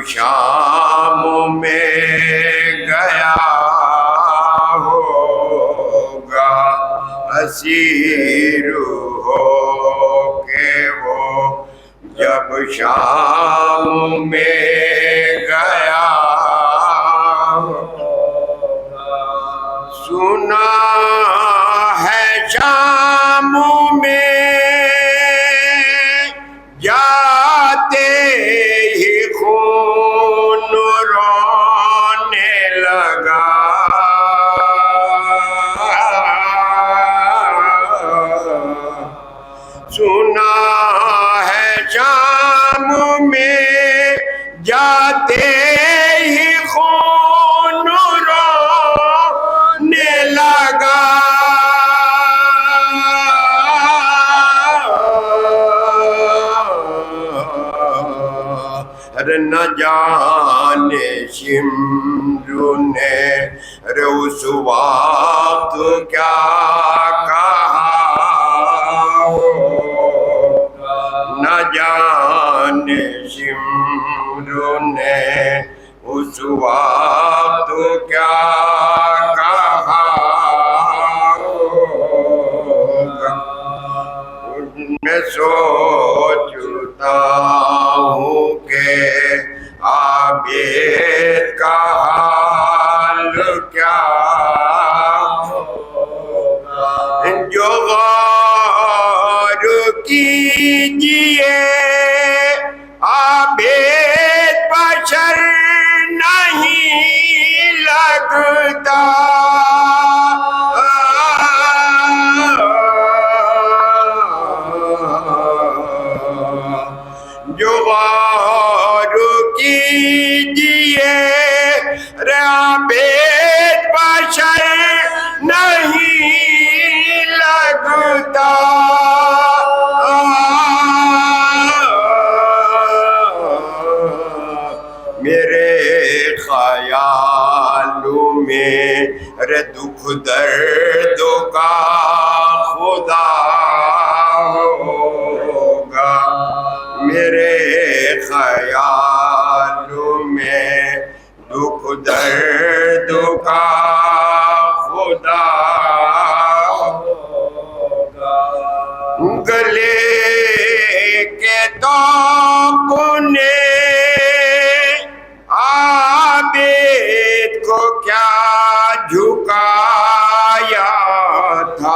شام میں گیا اسیر ہو کے وہ جب شام میں گیا سنا ہے شام میں جاتے ہی خون رونے لگا سنا ہے شام میں جاتے ہی خون رونے لگا نہ جانے شمرو نے اس وقت کیا کہا نہ جانے شمرو نے اس وقت کیا کہا میں سوچتا ہوں کہ عابد کا حال کیا جو غور کیجئے عابد بشر نہیں لگتا جو غور کیجئے عابد بشر نہیں لگتا میرے خیالوں میں دکھ درد کا خدا ہوگا میرے خیالوں میں دکھ درد کا خدا ہوگا گلے کے توقع نے عابد کو کیا جھکایا تھا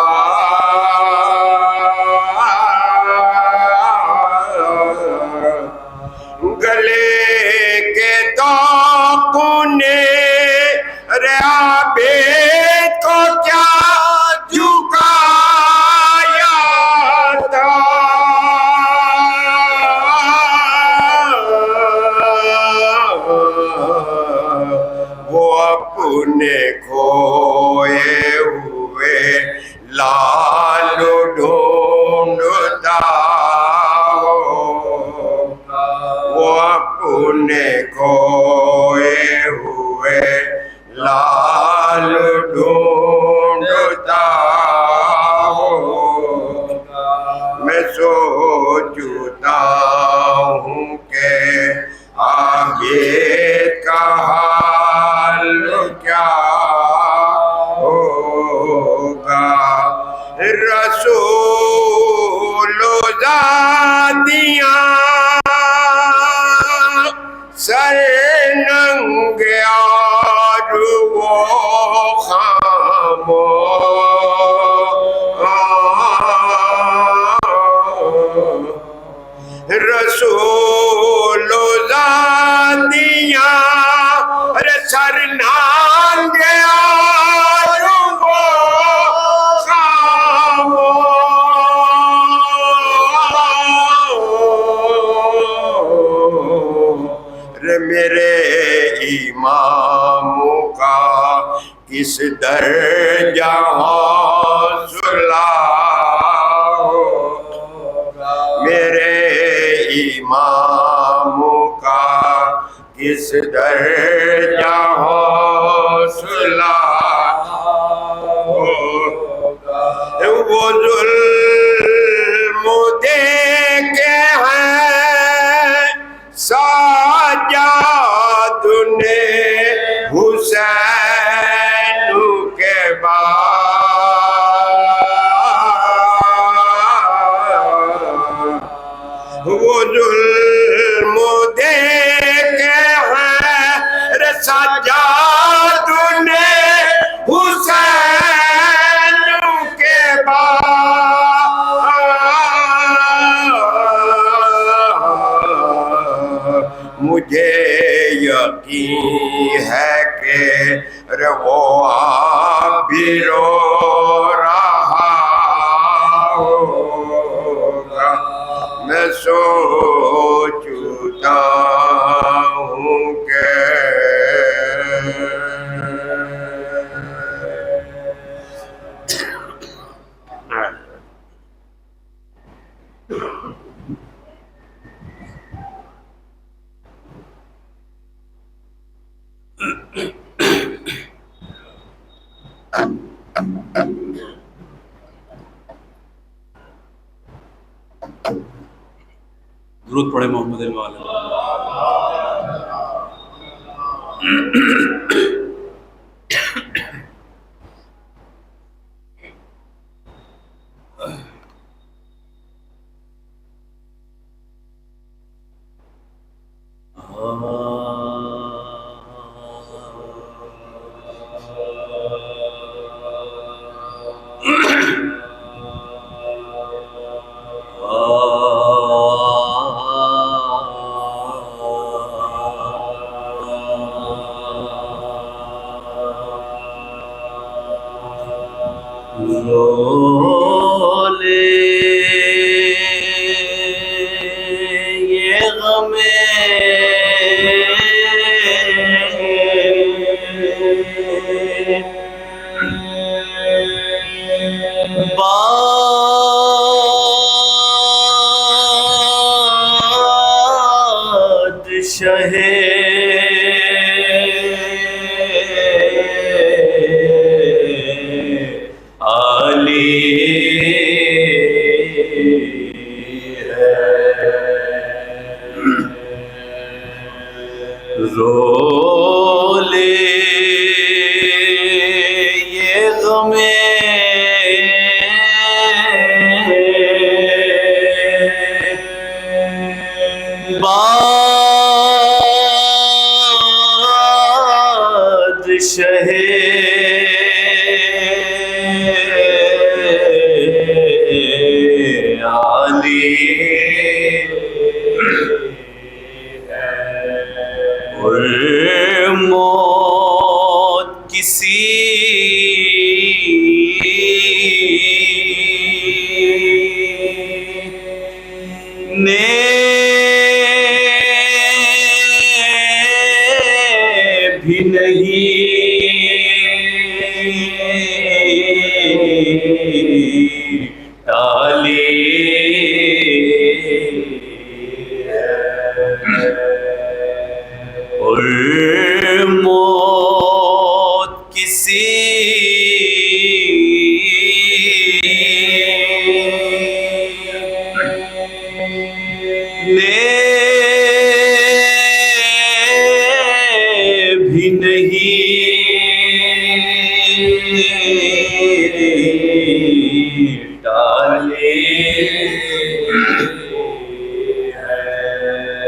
گلے کے توقع نے عابد کو کیا جھکایا تھا وہ اپنے کھوئے ہوئے لال ڈھونڈتا وہ اپنے کھوئے ہوئے لال ڈھونڈتا میں سوچتا ہوں کہ عابد کا حال کیا ہوگا رسول زادیاں سر ننگ اور وہ خاموش رسول زادیاں سر ننگ اور وہ خاموش میرے اماموں کا کس درجہ حوصلہ ہوگا میرے اماموں کا کس درجہ حوصلہ ہوگا وہ ظلم دیکھے ہیں سجاد نے حسین کے بعد ارے وہ آپ بھی رو رہا ہوگا میں سوچتا ہوں کہ درود پڑھے محمد الوالد.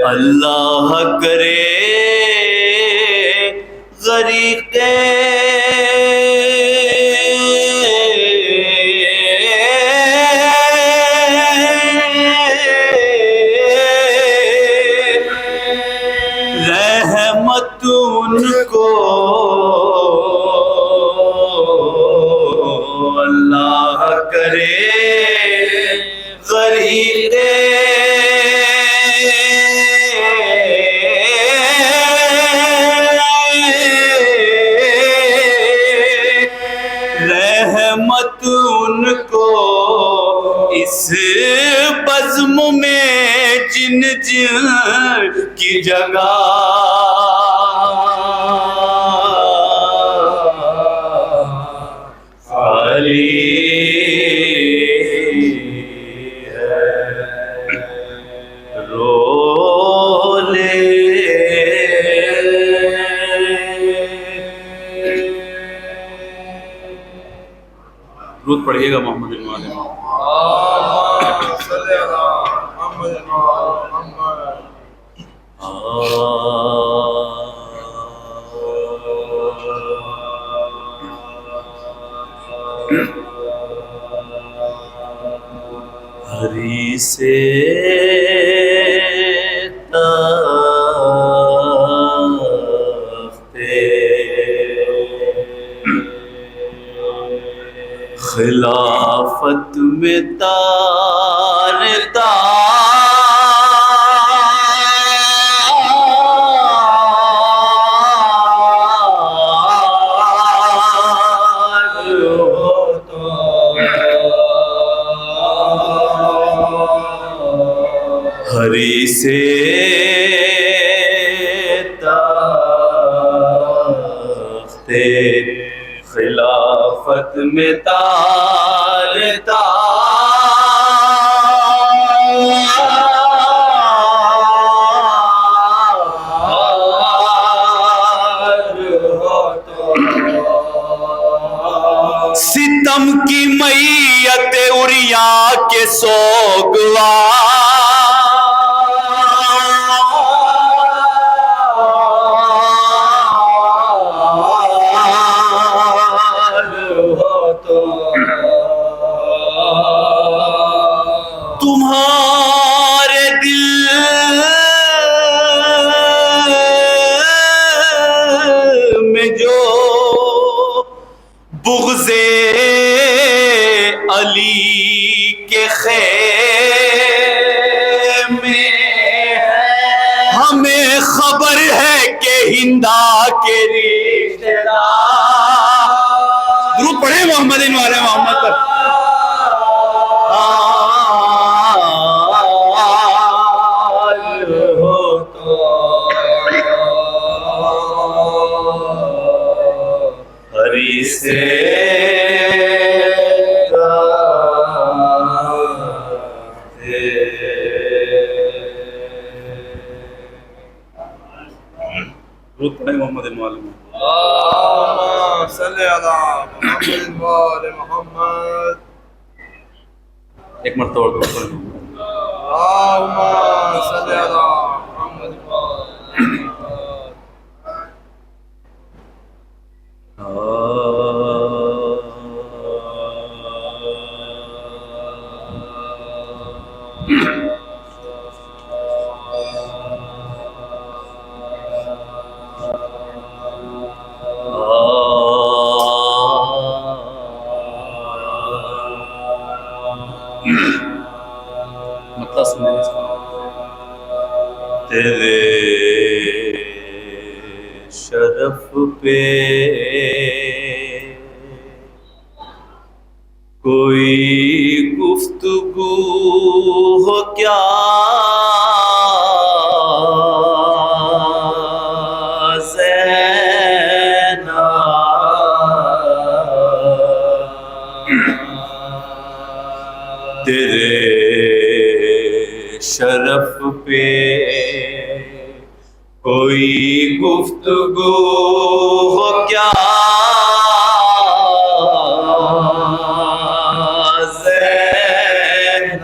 اللہ کرے غریق رحمت ان کو اللہ کرے غریق ان کو اس بزم میں جن جن کی جگہ خالی ہے رو لے. درود پڑھیے گا محمد الوالد. ہری سے تختے خلافت میں تار ہری سے تخت خلافت میں تار ستم کی میت اوریا کے سوگوار تمہارے دل میں جو بغض علی کے خیمے ہمیں خبر ہے کہ ہندا کے رشتہ دار درود پڑھے محمد والے محمد پر ہری سے درود پڑھے محمد والے اللهم صل على محمد وآل محمد ایک مرتبہ اور درود پڑھے اللهم صل على محمد وآل مطلب سننے اس کا تیرے شرف پہ کوئی گفتگو ہو کیا تیرے شرف پہ کوئی گفتگو ہو کیا زینب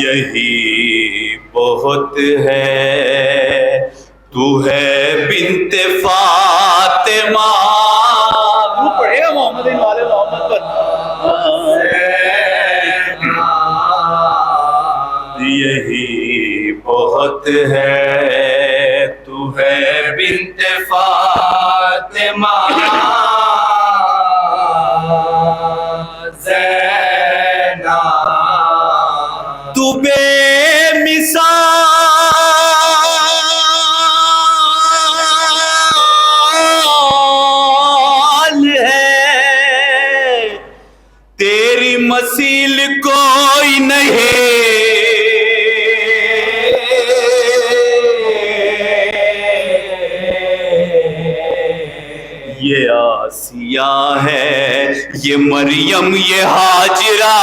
یہی بہت ہے تو ہے بنت فاطمہ پڑھے گا محمد والے محمد پر یہی بہت ہے تو ہے بنت فاطمہ زینب تو بے مثال ہے تیری مثیل کوئی نہیں یہ آسیہ ہے یہ مریم یہ ہاجرہ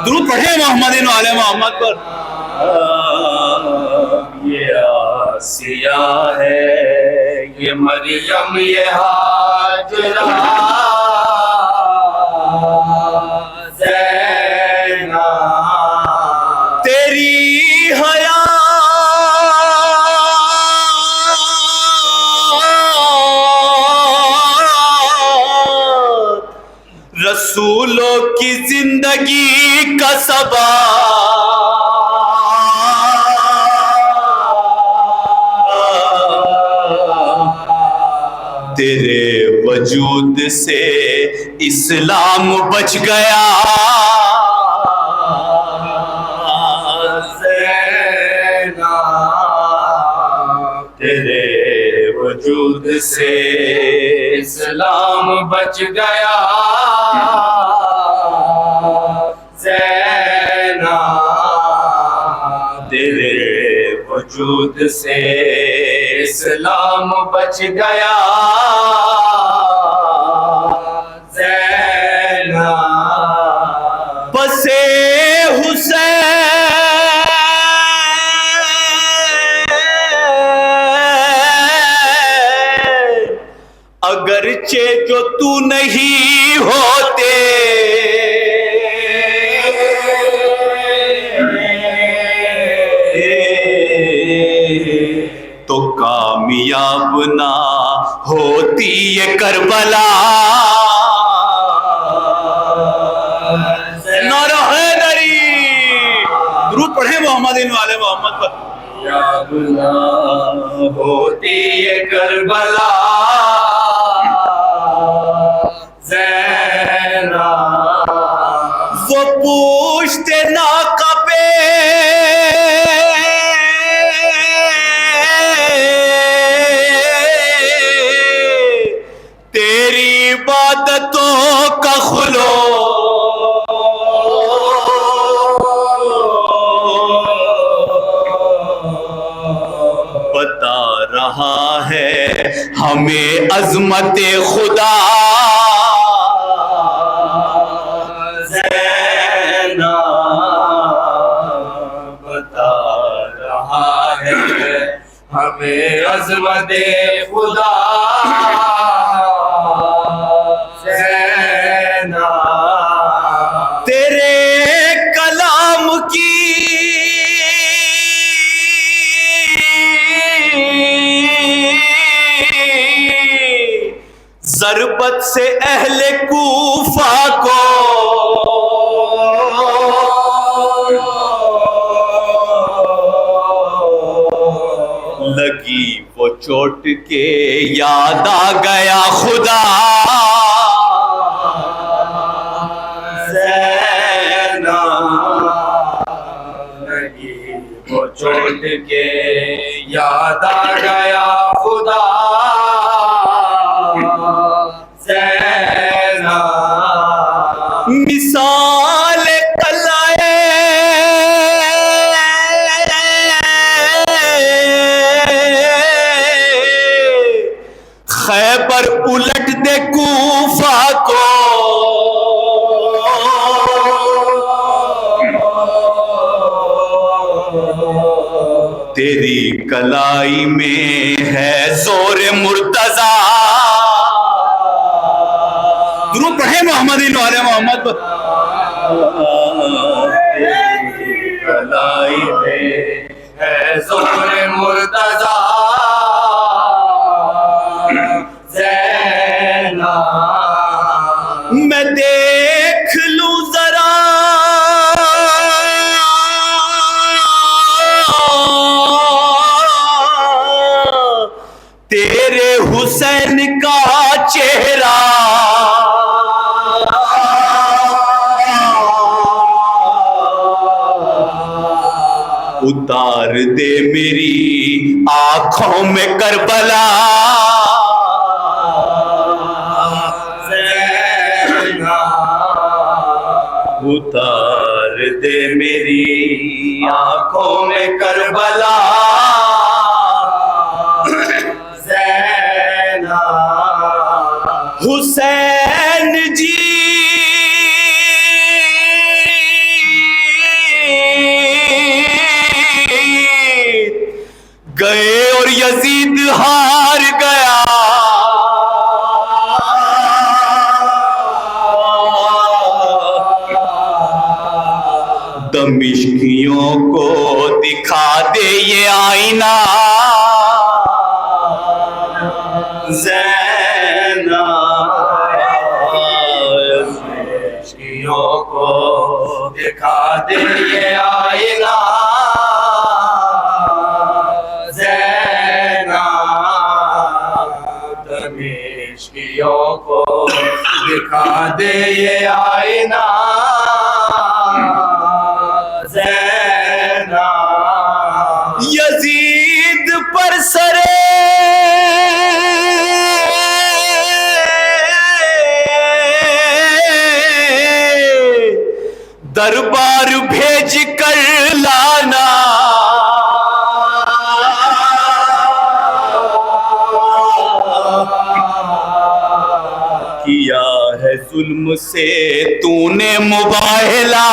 درود پڑھے محمد والے محمد پر یہ آسیہ ہے یہ مریم یہ ہاجرہ زینب تیری رسولوں کی زندگی کا سبب تیرے وجود سے اسلام بچ گیا تیرے وجود سے اسلام بچ گیا زینب تیرے وجود سے اسلام بچ گیا زینب بسے اگرچہ جو تو نہیں ہوتے تو کامیاب نہ ہوتی یہ کربلا نعرہ حیدری درود پڑھیں محمد والے محمد پر کامیاب نہ ہوتی یہ کربلا وہ پوچھتے ناقہ پہ تیری عبادتوں کا خلو بتا رہا ہے ہمیں عظمت خدا ہمیں عظمت خدا زینب تیرے کلام کی ضربت سے اہل کوفہ کو لگی وہ چوٹ کے یاد آ گیا خدا زینب لگی وہ چوٹ کے یاد آ گیا خدا زینب مثال خیبر الٹ دے کوفہ کو تیری کلائی میں ہے زور مرتضی درود پڑھیں محمد والے محمد تیری کلائی میں ہے زور مرتضی میں دیکھ لوں ذرا تیرے حسین کا چہرہ اتار دے میری آنکھوں میں کربلا اتار دے میری آنکھوں میں کربلا زینب حسین جی گئے اور یزید ہار گیا دمشقیوں کو دکھا دے یہ آئینہ زینب دمشقیوں کو دکھا دے یہ آئینہ زینب عشقیوں کو دکھا دے یہ آئینہ زینب یزید پر سرے دربار بھیج کر لانا کیا ہے ظلم سے تو نے مباہلہ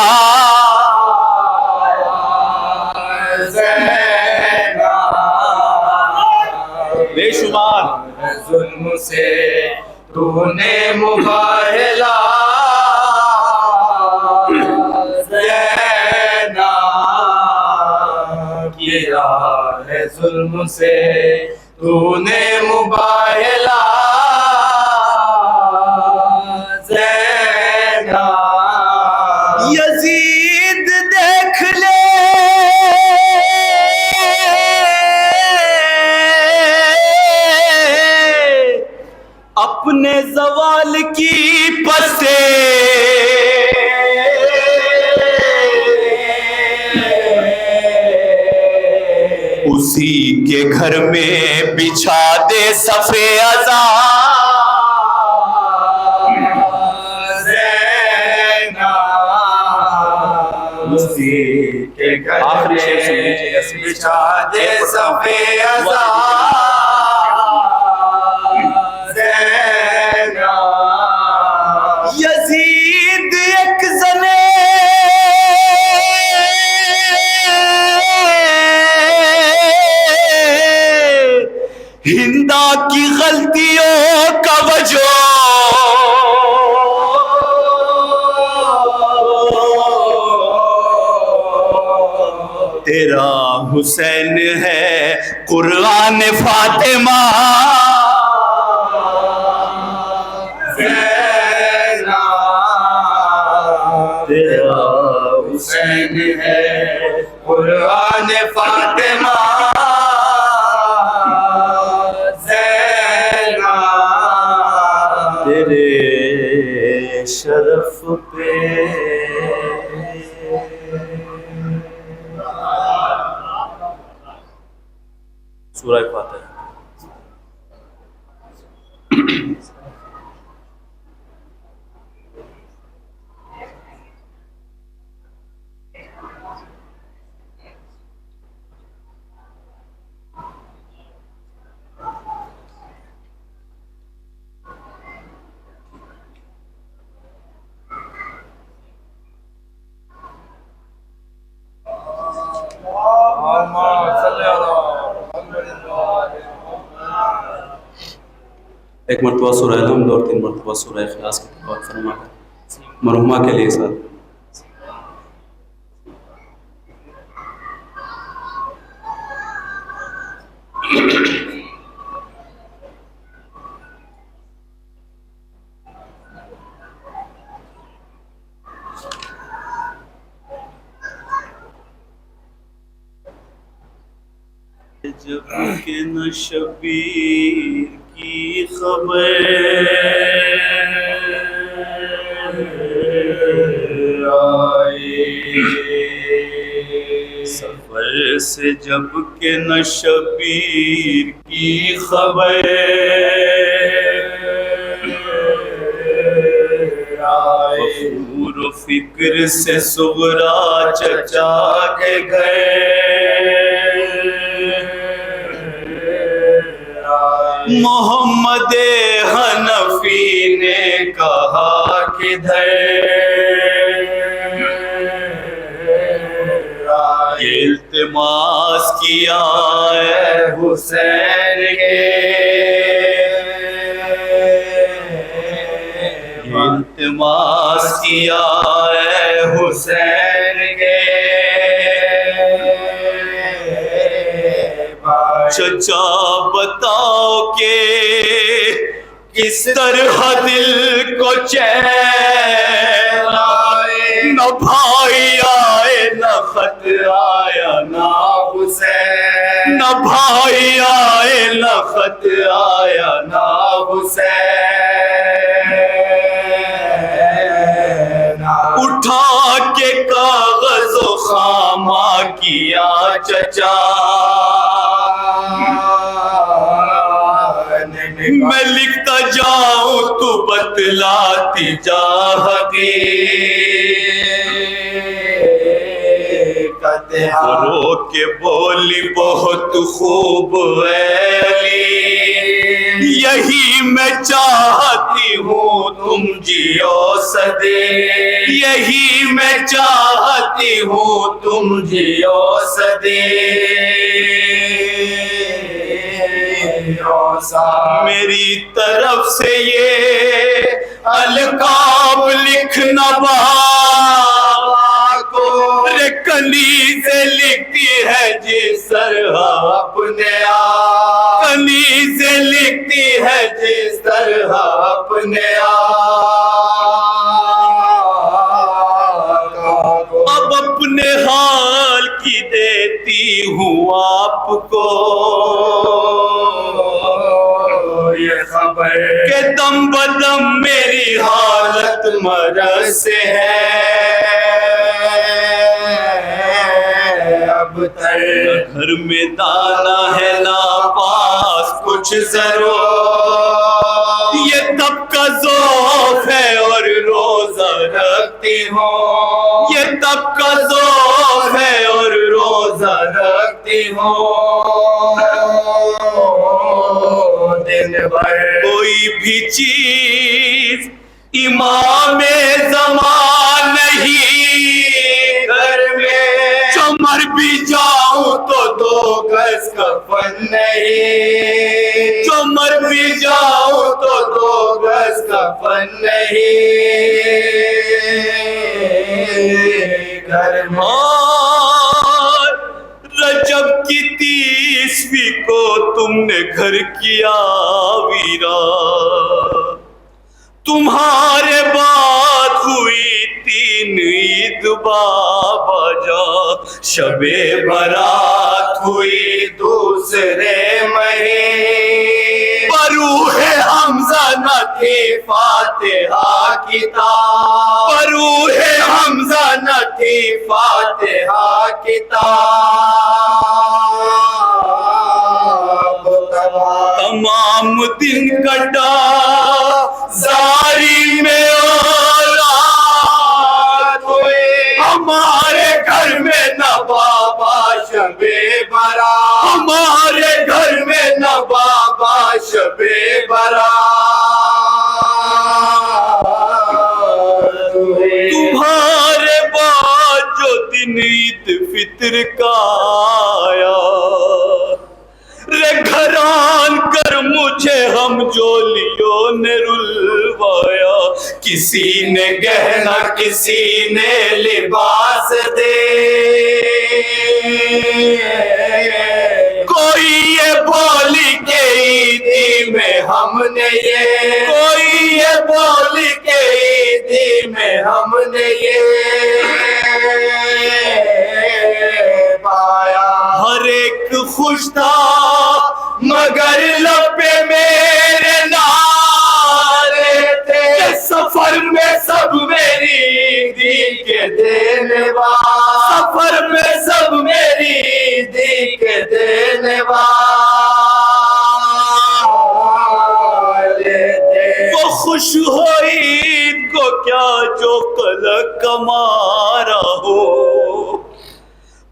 بے شمار ظلم سے تو نے مباہلہ زینب کیا ہے ظلم سے تو نے مباہلہ زینب یزید دیکھ لے اپنے زوال کی پسے اسی کے گھر میں بچھا دے صفِ عزا اسی کے گھر آخری شعر سن میں لیجیے گا۔ بچھا دے صفِ عزا زینب یزید ایک زنے ہندا کی غلطیوں کا وجہ تیرا حسین ہے قرآن فاطمہ تیرا حسین ہے قرآن فاطمہ زینب تیرے شرف پہ سورہ فاتحہ ایک مرتبہ سورہ الحمد اور 3 مرتبہ سورہ اخلاص کی تلاوت فرما کر مرحومہ کے لیے ساتھ جب کہ نہ شبیر کی خبر آئے سفر سے جب کہ نہ شبیر کی خبر آئے غرور و فکر سے صغرا چچا کے گئے محمد حنفی نے کہا کدھر یہ التماس کیا اے حسین کے یہ التماس کیا اے حسین کے چچا بتاؤ کہ کس طرح دل کو چین آئے نہ بھائی آئے نہ خط آیا نہ حسین نہ بھائی آئے نہ خط آیا نہ حسین اٹھا کے کاغذ و خامہ کیا چچا میں لکھتا جاؤں تو بتلاتی جا حقیقت رو کے بولی بہت خوب ہے علی یہی میں چاہتی ہوں تم جیو صدی یہی میں چاہتی ہوں تم جیو صدی میری طرف سے یہ القاب لکھنا بابا کو کنیزیں لکھتی ہے جس طرح اپنے کنیزیں لکھتی ہے جس طرح اپنے اب اپنے حال کی دیتی ہوں آپ کو یہ خبر کہ دم بدم میری حالت مرض سے ہے اب تر گھر میں دانا ہے نہ پاس کچھ ضرور یہ تب کا ذوق ہے اور روزہ رکھتی ہوں یہ تب کا ذوق ہے اور روزہ رکھتی ہوں دن بھر کوئی بھی چیز امام زمان نہیں گھر میں جو مر بھی جاؤں تو 2 گز کفن نہیں جو مر بھی جاؤں تو 2 گز کفن نہیں گھر میں رجب کی 30ویں کو تم نے گھر کیا ویرا تمہارے بعد ہوئی 3 عید بابا جان شب برات ہوئی دوسرے مہینے پر روح حمزہ نہ تھی فاتحہ کتاب پر روح حمزہ نہ تھی فاتحہ کتاب تمام دن کٹا زاری میں اولاد ہوئے ہمارے گھر میں نہ بابا شب برات ہمارے گھر میں نہ بابا شب برات تمہارے بعد جو دن عید فطر کا آیا رے گھران کر مجھے ہم جولیوں نے رلوایا کسی نے گہنا کسی نے لباس دے کوئی یہ بولی کہ عیدی میں ہم نے یہ کوئی یہ بولی کہ عیدی میں ہم نے یہ پایا ہر ایک خوش تھا مگر لب پہ میرے نعرے تھے سفر میں سب میری عیدی کے دینے والے سفر میں سب میری عیدی کے دینے والے تھے وہ خوش ہو عید کو کیا جو قلق کمارا ہو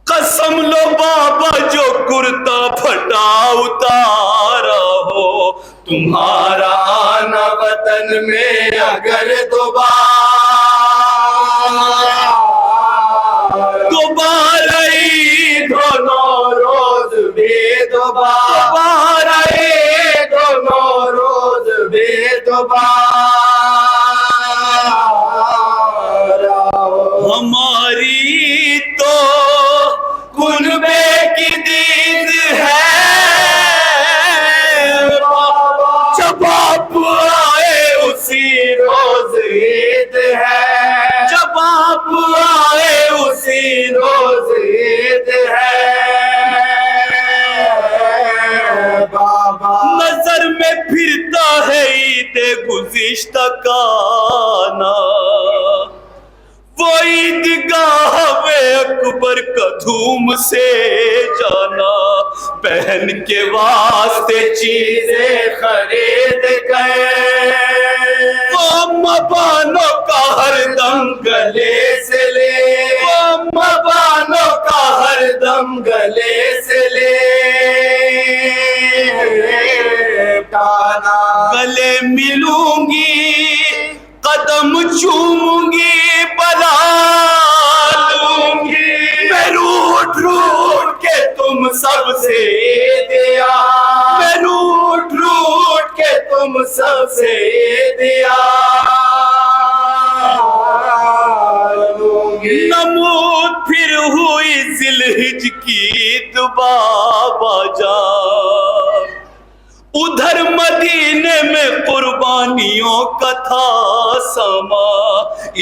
قسم لو بابا جو کرتا پھٹا اتارا ہو تمہارا آنا وطن میں اگر دوبارہ عید ہو نوروز بھی دوبارہ عید ہو نوروز بھی دوبارہ ہماری تو کنبے کی دید ہے جب آپ آئے اسی روز عید ہے جب آپ آئے اسی روز عید ہے نظر میں پھرتا ہے عید گزشتہ کا آنا، وہ عیدگاہ اکبر کا دھوم سے جانا، بہن کے واسطے چیزیں خرید گئے، وہ مبانوں کا ہر دم گلے سے لے، وہ مبانوں کا ہر دم گلے سے لے ٹانا، گلے ملوں گی قدم چوموں گی بلا لوں گی، میں روٹ روٹ کے تم سب سے دیا، میں روٹ روٹ کے تم سب سے دیا لوں گی، نمود پھر ہوئی ذی-الحج کی عید بابا جان، ادھر مدینے میں قربانیوں کا تھا سما،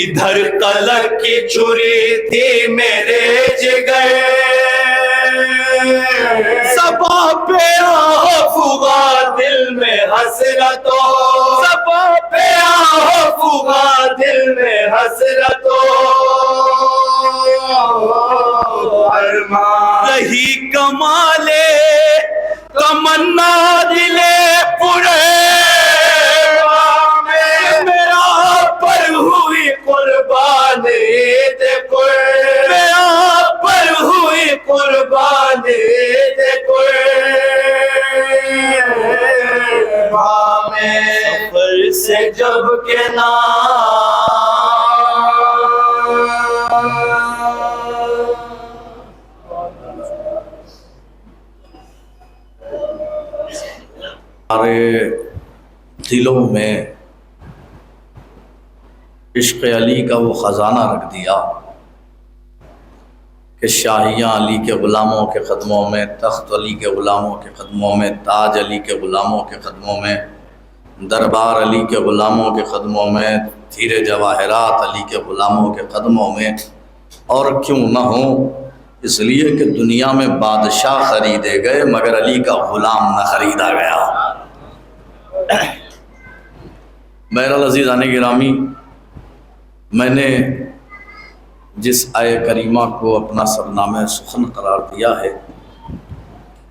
ادھر تلک کی چھری تھی میرے جگر، زباں پہ آفوغا دل میں حسرتوں، زباں پہ آفوغا دل میں حسرتوں ارمان، رہی کمالے تمنا دلے پورے میرا پر ہوئی قربان عید میرا پر ہوئی قربان عید سفر سے جب کے ہمارے دلوں میں عشق علی کا وہ خزانہ رکھ دیا کہ شاہیاں علی کے غلاموں کے قدموں میں، تخت علی کے غلاموں کے قدموں میں، تاج علی کے غلاموں کے قدموں میں، دربار علی کے غلاموں کے قدموں میں، ہیرے جواہرات علی کے غلاموں کے قدموں میں، اور کیوں نہ ہوں، اس لیے کہ دنیا میں بادشاہ خریدے گئے مگر علی کا غلام نہ خریدا گیا۔ بہرحال عزیزان گرامی، میں نے جس آیہ کریمہ کو اپنا سرنامہ سخن قرار دیا ہے،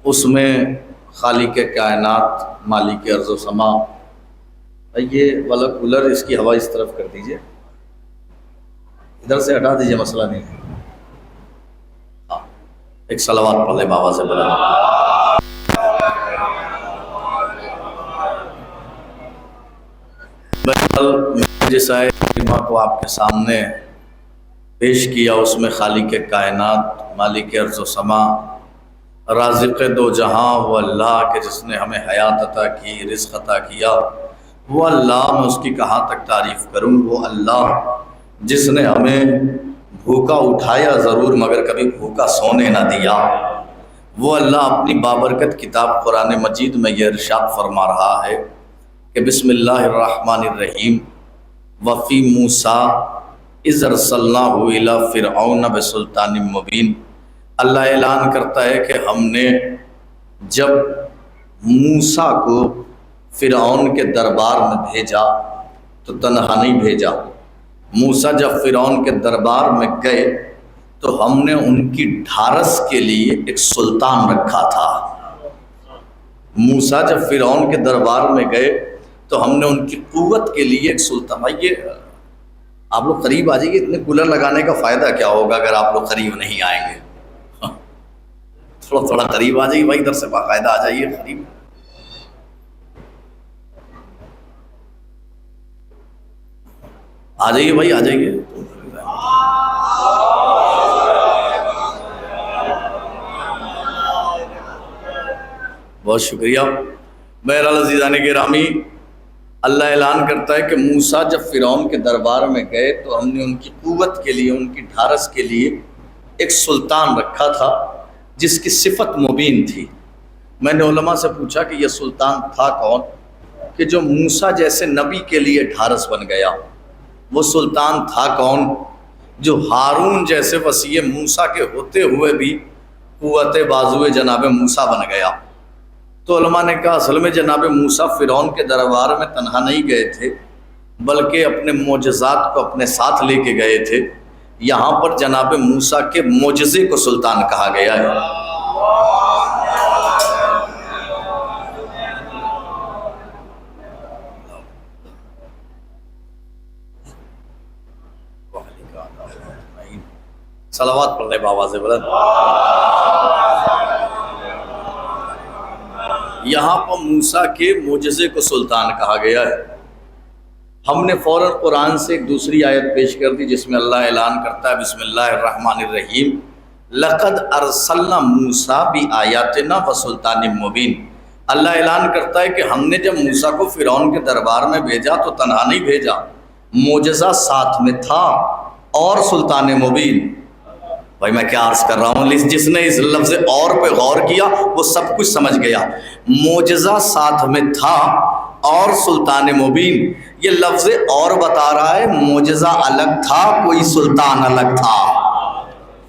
اس میں خالق کائنات، مالک ارض و سما، یہ والا کولر اس کی ہوا اس طرف کر دیجئے، ادھر سے ہٹا دیجئے، مسئلہ نہیں ہے۔ ایک صلوات پڑھ لے بابا سے بلا۔ میں جس آیہ کریمہ کو آپ کے سامنے پیش کیا، اس میں خالق کائنات، مالک ارض و سما، رازق دو جہاں وہ اللہ کہ جس نے ہمیں حیات عطا کی، رزق عطا کیا، وہ اللہ، میں اس کی کہاں تک تعریف کروں، وہ اللہ جس نے ہمیں بھوکا اٹھایا ضرور مگر کبھی بھوکا سونے نہ دیا، وہ اللہ اپنی بابرکت کتاب قرآن مجید میں یہ ارشاد فرما رہا ہے کہ بسم اللہ الرحمن الرحیم، وفی موسیٰ اذ ارسلناہ الی فرعون بسلطان مبین۔ اللہ اعلان کرتا ہے کہ ہم نے جب موسیٰ کو فرعون کے دربار میں بھیجا تو تنہا نہیں بھیجا، موسیٰ جب فرعون کے دربار میں گئے تو ہم نے ان کی ڈھارس کے لیے ایک سلطان رکھا تھا۔ موسیٰ جب فرعون کے دربار میں گئے تو ہم نے ان کی قوت کے لیے ایک سلطان، بھائی آپ لوگ قریب آ جائیے، اتنے کولر لگانے کا فائدہ کیا ہوگا اگر آپ لوگ قریب نہیں آئیں گے، تھوڑا قریب آ جائیے بھائی، ادھر سے باقاعدہ آ جائیے قریب۔ آ جائیے بھائی، آ جائیے۔ بہت شکریہ۔ بہرحال عزیزان گرامی، اللہ اعلان کرتا ہے کہ موسیٰ جب فرعون کے دربار میں گئے تو ہم نے ان کی قوت کے لیے، ان کی ڈھارس کے لیے ایک سلطان رکھا تھا جس کی صفت مبین تھی۔ میں نے علماء سے پوچھا کہ یہ سلطان تھا کون کہ جو موسیٰ جیسے نبی کے لیے ڈھارس بن گیا؟ وہ سلطان تھا کون جو ہارون جیسے وصی موسیٰ کے ہوتے ہوئے بھی قوت بازو جناب موسیٰ بن گیا؟ تو علماء نے کہا اصل میں جناب موسیٰ فرعون کے دربار میں تنہا نہیں گئے تھے، بلکہ اپنے معجزات کو اپنے ساتھ لے کے گئے تھے۔ یہاں پر جناب موسیٰ کے معجزے کو سلطان کہا گیا ہے۔ صلوات پڑھ لیں بآواز بلند۔ یہاں پر موسیٰ کے معجزے کو سلطان کہا گیا ہے۔ ہم نے فوراً قرآن سے ایک دوسری آیت پیش کر دی جس میں اللہ اعلان کرتا ہے بسم اللہ الرحمن الرحیم لقد ارسلنا موسیٰ بآیاتنا وسلطان مبین۔ اللہ اعلان کرتا ہے کہ ہم نے جب موسیٰ کو فرعون کے دربار میں بھیجا تو تنہا نہیں بھیجا، معجزہ ساتھ میں تھا اور سلطان مبین۔ بھائی میں کیا عرض کر رہا ہوں، جس نے اس لفظ اور پہ غور کیا وہ سب کچھ سمجھ گیا۔ معجزہ ساتھ میں تھا اور سلطان مبین، یہ لفظ اور بتا رہا ہے معجزہ الگ تھا، کوئی سلطان الگ تھا۔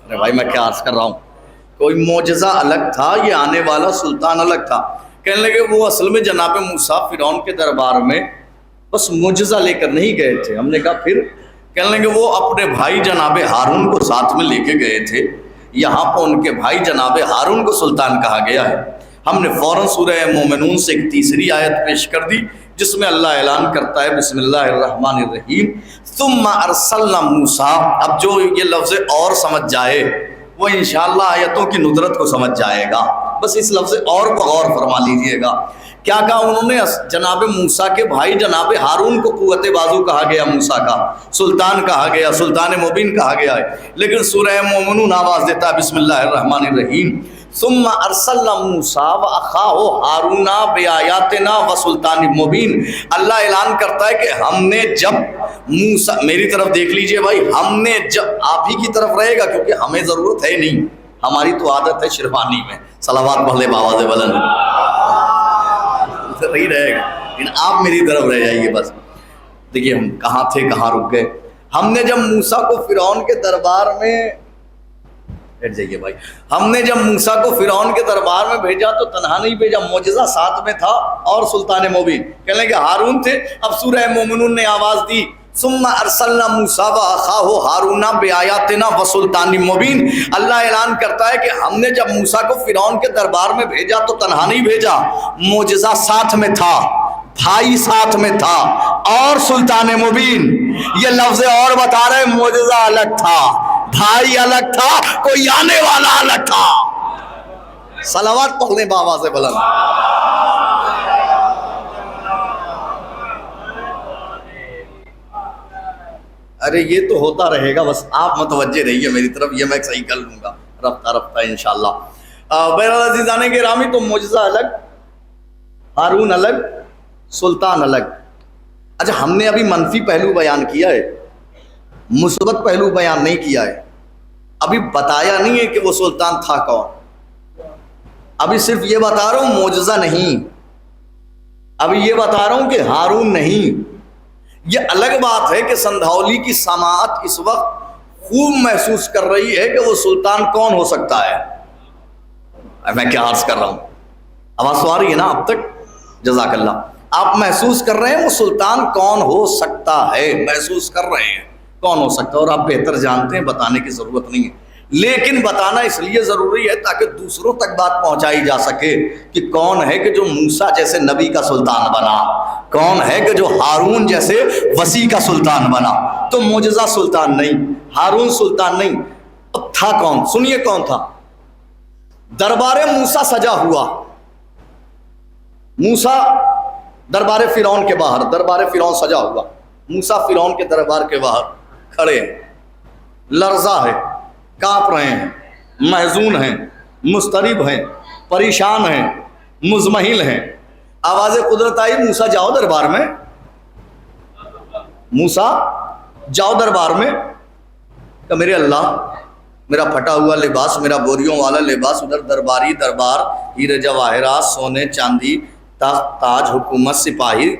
ارے بھائی میں کیا عرض کر رہا ہوں، کوئی معجزہ الگ تھا، یہ آنے والا سلطان الگ تھا۔ کہنے لگے وہ اصل میں جناب موسیٰ فرعون کے دربار میں بس معجزہ لے کر نہیں گئے تھے۔ ہم نے کہا پھر؟ کہنے لگے وہ اپنے بھائی جناب ہارون کو ساتھ میں لے کے گئے تھے، یہاں پر ان کے بھائی جناب ہارون کو سلطان کہا گیا ہے۔ ہم نے فوراً سورہ مومنون سے ایک تیسری آیت پیش کر دی جس میں اللہ اعلان کرتا ہے بسم اللہ الرحمن الرحیم ثم ارسلنا موسیٰ۔ اب جو یہ لفظ اور سمجھ جائے وہ انشاءاللہ آیتوں کی ندرت کو سمجھ جائے گا، بس اس لفظ اور کو غور فرما لیجئے گا۔ کیا کہا انہوں نے؟ جناب موسیٰ کے بھائی جناب ہارون کو قوت بازو کہا گیا، موسیٰ کا سلطان کہا گیا، سلطان مبین کہا گیا ہے، لیکن سورہ مومنون آواز دیتا ہے بسم اللہ الرحمن الرحیم ثم ارسلنا موسیٰ واخاہ ہارون بآیاتنا وسلطان مبین۔ اللہ اعلان کرتا ہے کہ ہم نے جب موسیٰ، میری طرف دیکھ لیجئے بھائی، ہم نے جب، آپ ہی کی طرف رہے گا کیونکہ ہمیں ضرورت ہے نہیں، ہماری تو عادت ہے شرفانی میں، صلوات پڑھ لے بآواز بلند، نہیں رہے گا، لیکن آپ میری طرف رہ جائیے بس۔ دیکھیے ہم کہاں تھے، کہاں رک گئے۔ ہم نے جب موسیٰ کو فرعون کے دربار میں، بیٹھ جائیے بھائی، ہم نے جب موسیٰ کو فرعون کے دربار میں بھیجا تو تنہا نہیں بھیجا، معجزہ ساتھ میں تھا اور سلطان مبین۔ کہنے لگے ہارون تھے۔ اب سورہ مومنون نے آواز دی ثم ارسلنا موسیٰ واخاہ ہارون بآیاتنا وسلطان مبین۔ اللہ اعلان کرتا ہے کہ ہم نے جب موسیٰ کو فرعون کے دربار میں بھیجا تو تنہا نہیں بھیجا، معجزہ ساتھ میں تھا، بھائی ساتھ میں تھا اور سلطان مبین۔ یہ لفظ اور بتا رہے معجزہ الگ تھا، بھائی الگ تھا، کوئی آنے والا الگ تھا۔ صلوات پڑھ لیں بآواز بلند۔ ارے یہ تو ہوتا رہے گا، بس آپ متوجہ رہیے میری طرف، یہ میں صحیح کر لوں گا رفتہ رفتہ انشاءاللہ۔ بہرحال عزیزان گرامی، تو معجزہ الگ، ہارون الگ، سلطان الگ۔ اچھا ہم نے ابھی منفی پہلو بیان کیا ہے، مثبت پہلو بیان نہیں کیا ہے، ابھی بتایا نہیں ہے کہ وہ سلطان تھا کون، ابھی صرف یہ بتا رہا ہوں معجزہ نہیں، ابھی یہ بتا رہا ہوں کہ ہارون نہیں۔ یہ الگ بات ہے کہ سندھولی کی سماعت اس وقت خوب محسوس کر رہی ہے کہ وہ سلطان کون ہو سکتا ہے۔ میں کیا عرض کر رہا ہوں، آواز تو آ رہی ہے نا اب تک؟ جزاک اللہ۔ آپ محسوس کر رہے ہیں وہ سلطان کون ہو سکتا ہے، محسوس کر رہے ہیں کون ہو سکتا ہے، اور آپ بہتر جانتے ہیں، بتانے کی ضرورت نہیں ہے، لیکن بتانا اس لیے ضروری ہے تاکہ دوسروں تک بات پہنچائی جا سکے کہ کون ہے کہ جو موسیٰ جیسے نبی کا سلطان بنا، کون ہے کہ جو ہارون جیسے وسیع کا سلطان بنا۔ تو معجزہ سلطان نہیں، ہارون سلطان نہیں، اب تھا کون؟ سنیے کون تھا۔ دربار موسیٰ سجا ہوا، موسیٰ دربار فرعون کے باہر، دربار فرعون سجا ہوا، موسیٰ فرعون کے دربار کے باہر کھڑے ہیں، لرزہ ہے، کانپ رہے ہیں، محزون ہیں، مضطرب ہیں، پریشان ہیں، مزمحل ہیں۔ آواز قدرت آئی موسیٰ جاؤ دربار میں، موسیٰ جاؤ دربار میں۔ کہ میرے اللہ، میرا پھٹا ہوا لباس، میرا بوریوں والا لباس، ادھر درباری دربار، ہیرے جواہرات، سونے چاندی، تخت تاج، حکومت، سپاہی،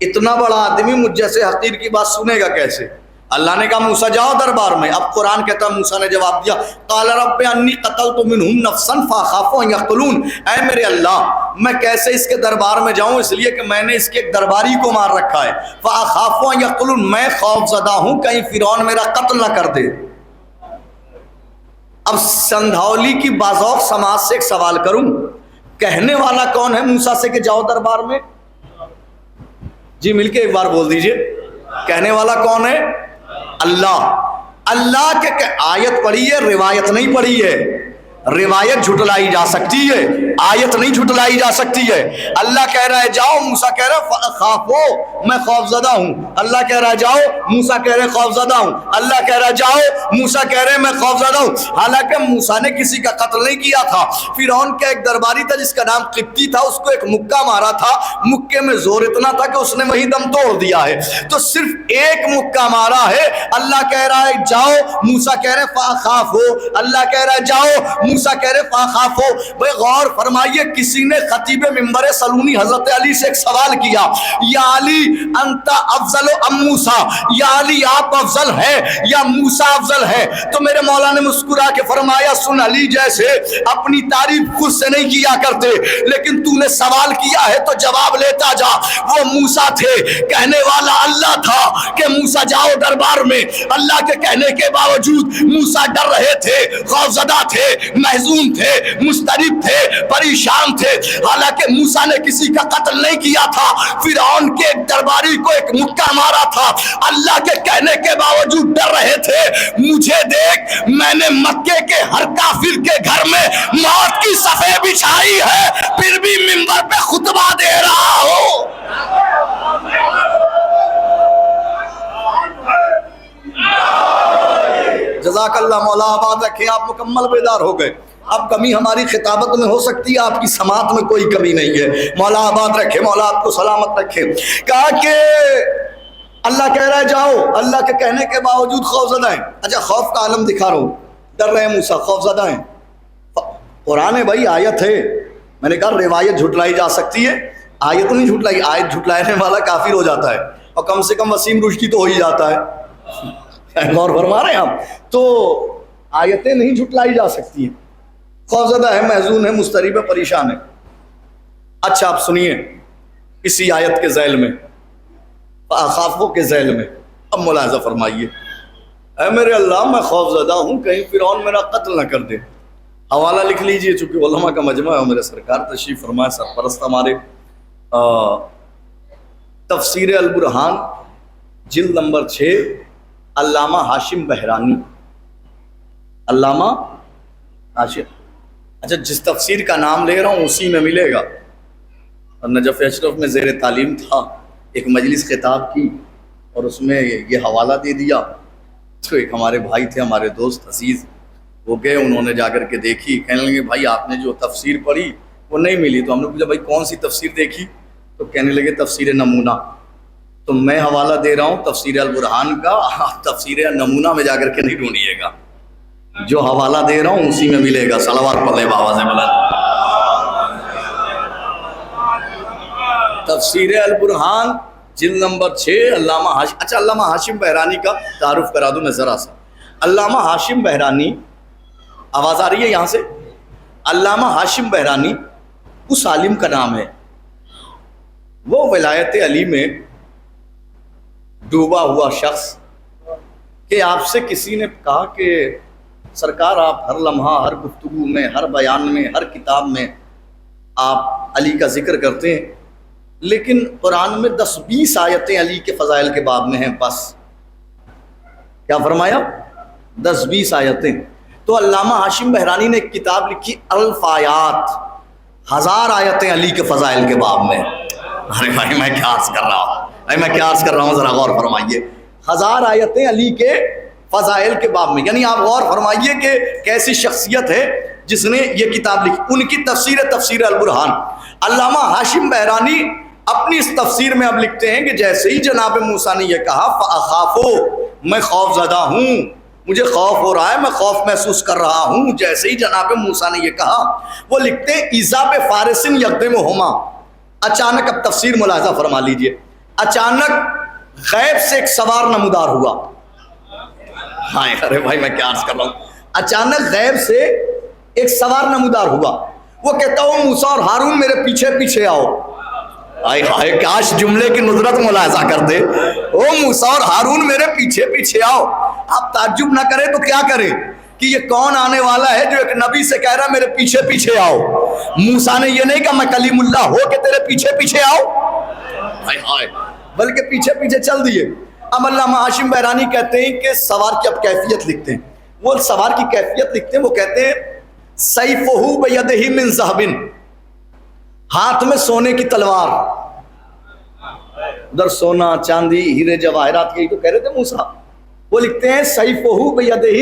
اتنا بڑا آدمی مجھ جیسے حقیر کی بات سنے گا کیسے؟ اللہ نے کہا موسیٰ جاؤ دربار میں. اب قرآن کہتا ہے موسیٰ نے جواب دیا قال رب انی قتلت منہم نفسا فاخاف ان یقتلون. اے میرے اللہ میں کیسے اس کے دربار میں جاؤں, اس لیے کہ میں نے اس کے ایک درباری کو مار رکھا ہے. فاخاف ان یقتلون, میں خوف زدہ ہوں کہیں فرعون میرا قتل نہ کر دے. اب سندھولی کی بازوق سماج سے ایک سوال کروں, کہنے والا کون ہے موسیٰ سے کہ جاؤ دربار میں؟ جی مل کے ایک بار بول دیجئے, کہنے والا کون ہے؟ اللہ. اللہ کے آیت پڑھی ہے, روایت نہیں پڑھی ہے. روایت جھٹلائی جا سکتی ہے, آیت نہیں جھٹلائی جا سکتی ہے. اللہ کہہ رہا ہے جاؤ, موسیٰ کہہ رہا ہے خافو میں خوف زدہ ہوں. اللہ کہہ رہا ہے جاؤ, موسیٰ کہہ رہے خوف زدہ ہوں. اللہ کہہ رہا ہے جاؤ, موسیٰ کہہ رہے میں خوف زدہ ہوں. حالانکہ موسیٰ نے کسی کا قتل نہیں کیا تھا. فرعون کا ایک درباری تھا جس کا نام قبطی تھا, اس کو ایک مکہ مارا تھا. مکے میں زور اتنا تھا کہ اس نے وہی دم توڑ دیا ہے. تو صرف ایک مکہ مارا ہے. اللہ کہہ رہا ہے جاؤ, موسیٰ کہہ رہے فاخافو. اللہ کہہ رہا ہے جاؤ, موسیٰ کہہ رہے فاخافو. بھئی غور فرمائیے, کسی نے خطیب منبر سلونی حضرت علی سے ایک سوال کیا, یا علی انت افضل ام موسیٰ, یا علی آپ افضل ہے یا موسیٰ افضل ہے؟ تو میرے مولا نے مسکرا کے فرمایا سن علی, جیسے اپنی تعریف خود سے نہیں کیا کرتے, لیکن تو نے سوال کیا ہے تو جواب لیتا جا. وہ موسیٰ تھے, کہنے والا اللہ تھا کہ موسیٰ جاؤ دربار میں. اللہ کے کہنے کے باوجود موسیٰ ڈر رہے تھے, خوفزدہ تھے, محزون تھے, مضطرب تھے, پریشان تھے. حالانکہ موسیٰ نے کسی کا قتل نہیں کیا تھا, فرعون کے ایک درباری کو ایک مکہ مارا تھا. اللہ کے کہنے کے باوجود ڈر رہے تھے. مجھے دیکھ, میں نے مکے کے ہر کافر کے گھر میں موت کی صفحے بچھائی ہے, پھر بھی منبر پہ خطبہ دے رہا ہوں. جزاک اللہ مولا, آباد رکھے. آپ مکمل بیدار ہو گئے. اب کمی ہماری خطابت میں ہو سکتی ہے, آپ کی سماعت میں کوئی کمی نہیں ہے. مولا آباد رکھے, مولا آپ کو سلامت رکھے. کہا کہ اللہ کہہ رہا ہے جاؤ, اللہ کے کہنے کے باوجود خوف زدہ ہیں. اچھا خوف کا عالم دکھا رہا ہوں, ڈر رہے ہیں موسیٰ, خوف زدہ ہیں. قرآن ہے بھائی, آیت ہے. میں نے کہا روایت جھٹلائی جا سکتی ہے, آیت نہیں جھٹلائی. آیت جھٹلانے والا کافر ہو جاتا ہے, اور کم سے کم وسیم رشدی تو ہو ہی جاتا ہے. غور فرما رہے ہیں آپ؟ تو آیتیں نہیں جھٹلائی جا سکتی ہیں. خوفزدہ ہے, محزون ہے, مضطرب ہے, پریشان ہے. اچھا آپ سنیے اسی آیت کے ذیل میں, فاخافو کے ذیل میں, اب ملاحظہ فرمائیے. اے میرے اللہ میں خوفزدہ ہوں کہیں فرعون میرا قتل نہ کر دے. حوالہ لکھ لیجئے, چونکہ علماء کا مجمع ہے, میرے سرکار تشریف فرمائے, سرپرست ہمارے. تفسیر البرہان جلد نمبر 6, علامہ ہاشم بہرانی. علامہ ہاشم, اچھا جس تفسیر کا نام لے رہا ہوں اسی میں ملے گا. اور نجف اشرف میں زیر تعلیم تھا, ایک مجلس خطاب کی اور اس میں یہ حوالہ دے دیا. تو ایک ہمارے بھائی تھے, ہمارے دوست عزیز, وہ گئے, انہوں نے جا کر کے دیکھی. کہنے لگے بھائی آپ نے جو تفسیر پڑھی وہ نہیں ملی. تو ہم نے پوچھا بھائی کون سی تفسیر دیکھی؟ تو کہنے لگے تفسیر نمونہ. تو میں حوالہ دے رہا ہوں تفسیر البرہان کا, تفسیر نمونہ میں جا کر کے نہیں ڈھونڈیے گا, جو حوالہ دے رہا ہوں اسی میں ملے گا. صلوات پڑھ لیں بابا سے بلند. تفسیر البرہان جلد نمبر 6, علامہ ہاشم. اچھا علامہ ہاشم بہرانی کا تعارف کرا دوں میں ذرا سا. علامہ ہاشم بہرانی, آواز آ رہی ہے یہاں سے؟ علامہ ہاشم بہرانی اس عالم کا نام ہے, وہ ولایت علی میں ڈوبا ہوا شخص کہ آپ سے کسی نے کہا کہ سرکار آپ ہر لمحہ, ہر گفتگو میں, ہر بیان میں, ہر کتاب میں آپ علی کا ذکر کرتے ہیں, لیکن قرآن میں 10-20 آیتیں علی کے فضائل کے باب میں ہیں بس. کیا فرمایا؟ 10-20 آیتیں. تو علامہ ہاشم بہرانی نے ایک کتاب لکھی, 1000 آیات, 1000 آیتیں علی کے فضائل کے باب میں. ارے بھائی میں کیا عرض کر رہا ہوں, ذرا غور فرمائیے. 1000 آیتیں علی کے فضائل کے باب میں. یعنی آپ غور فرمائیے کہ کیسی شخصیت ہے جس نے یہ کتاب لکھی. ان کی تفسیر البرہان. علامہ ہاشم بہرانی اپنی اس تفسیر میں اب لکھتے ہیں کہ جیسے ہی جناب موسیٰ نے یہ کہا فاخافو, میں خوف زدہ ہوں, مجھے خوف ہو رہا ہے, میں خوف محسوس کر رہا ہوں, جیسے ہی جناب موسیٰ نے یہ کہا, وہ لکھتے ہیں ایذا بے فارسن یقدمہما. اچانک, اب تفسیر ملاحظہ فرما لیجئے, اچانک غیب سے ایک سوار نمودار ہوا. ہاں ارے بھائی میں کیا عرض کر رہا ہوں. اچانک غیب سے ایک سوار نمودار ہوا. وہ کہتا ہو موسیٰ اور ہارون میرے پیچھے پیچھے آؤ. آئے ہائے کاش جملے کی ندرت ملاحظہ کر دے. او موسیٰ اور ہارون میرے پیچھے پیچھے آؤ. آپ تعجب نہ کریں تو کیا کریں کہ یہ کون آنے والا ہے جو ایک نبی سے کہہ رہا میرے پیچھے پیچھے آؤ. موسیٰ نے یہ نہیں کہا میں کلیم اللہ ہو کہ تیرے پیچھے پیچھے آؤ, ہائے ہائے, بلکہ پیچھے پیچھے چل دیے. اب علامہ ہاشم بحرانی کہتے ہیں کہ سوار کی اب کیفیت لکھتے ہیں. وہ سوار کی کیفیت لکھتے ہیں, وہ کہتے ہیں سیفہ بیدہ من ذہب, ہاتھ میں سونے کی تلوار. ادھر سونا چاندی ہیرے جواہرات, یہی تو کہہ رہے تھے موسیٰ. وہ لکھتے ہیں سیفہ بیدہ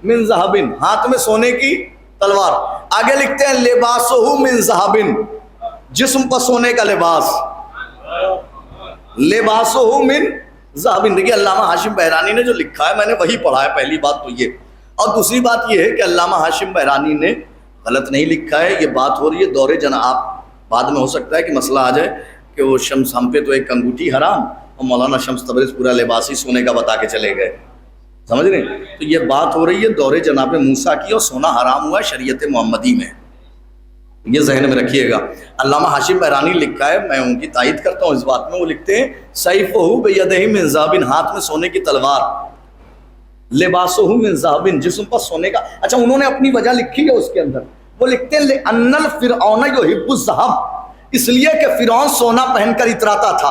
من ذہب, ہاتھ میں سونے کی تلوار. آگے لکھتے ہیں لباسہ من ذہب, جسم پر سونے کا لباس. لباسہ من ذہب. دیکھیے علامہ ہاشم بحرانی نے جو لکھا ہے میں نے وہی پڑھا ہے. پہلی بات تو یہ, اور دوسری بات یہ ہے کہ علامہ ہاشم بحرانی نے غلط نہیں لکھا ہے. یہ بات ہو رہی ہے دور جناب. بعد میں ہو سکتا ہے کہ مسئلہ آ جائے کہ وہ شمس ہم پہ تو ایک انگوٹھی حرام اور مولانا شمس تبریز پورا لباس ہی سونے کا بتا کے چلے گئے, سمجھ رہے ہیں. تو یہ بات ہو رہی ہے دور جناب موسیٰ کی, اور سونا حرام ہوا ہے شریعت محمدی میں. یہ ذہن میں رکھیے گا. علامہ ہاشم بحرانی لکھا ہے, میں ان کی تائید کرتا ہوں اس بات میں. وہ لکھتے ہیں سیفہ بیدہ من ذہب, ہاتھ میں سونے کی تلوار. لباسہ من ذہب, جسم پر سونے کا. اچھا انہوں نے اپنی وجہ لکھی ہے اس کے اندر. وہ لکھتے ہیں لأن الفرعون یحب الذہب, اس لیے کہ فرعون سونا پہن کر اتراتا تھا.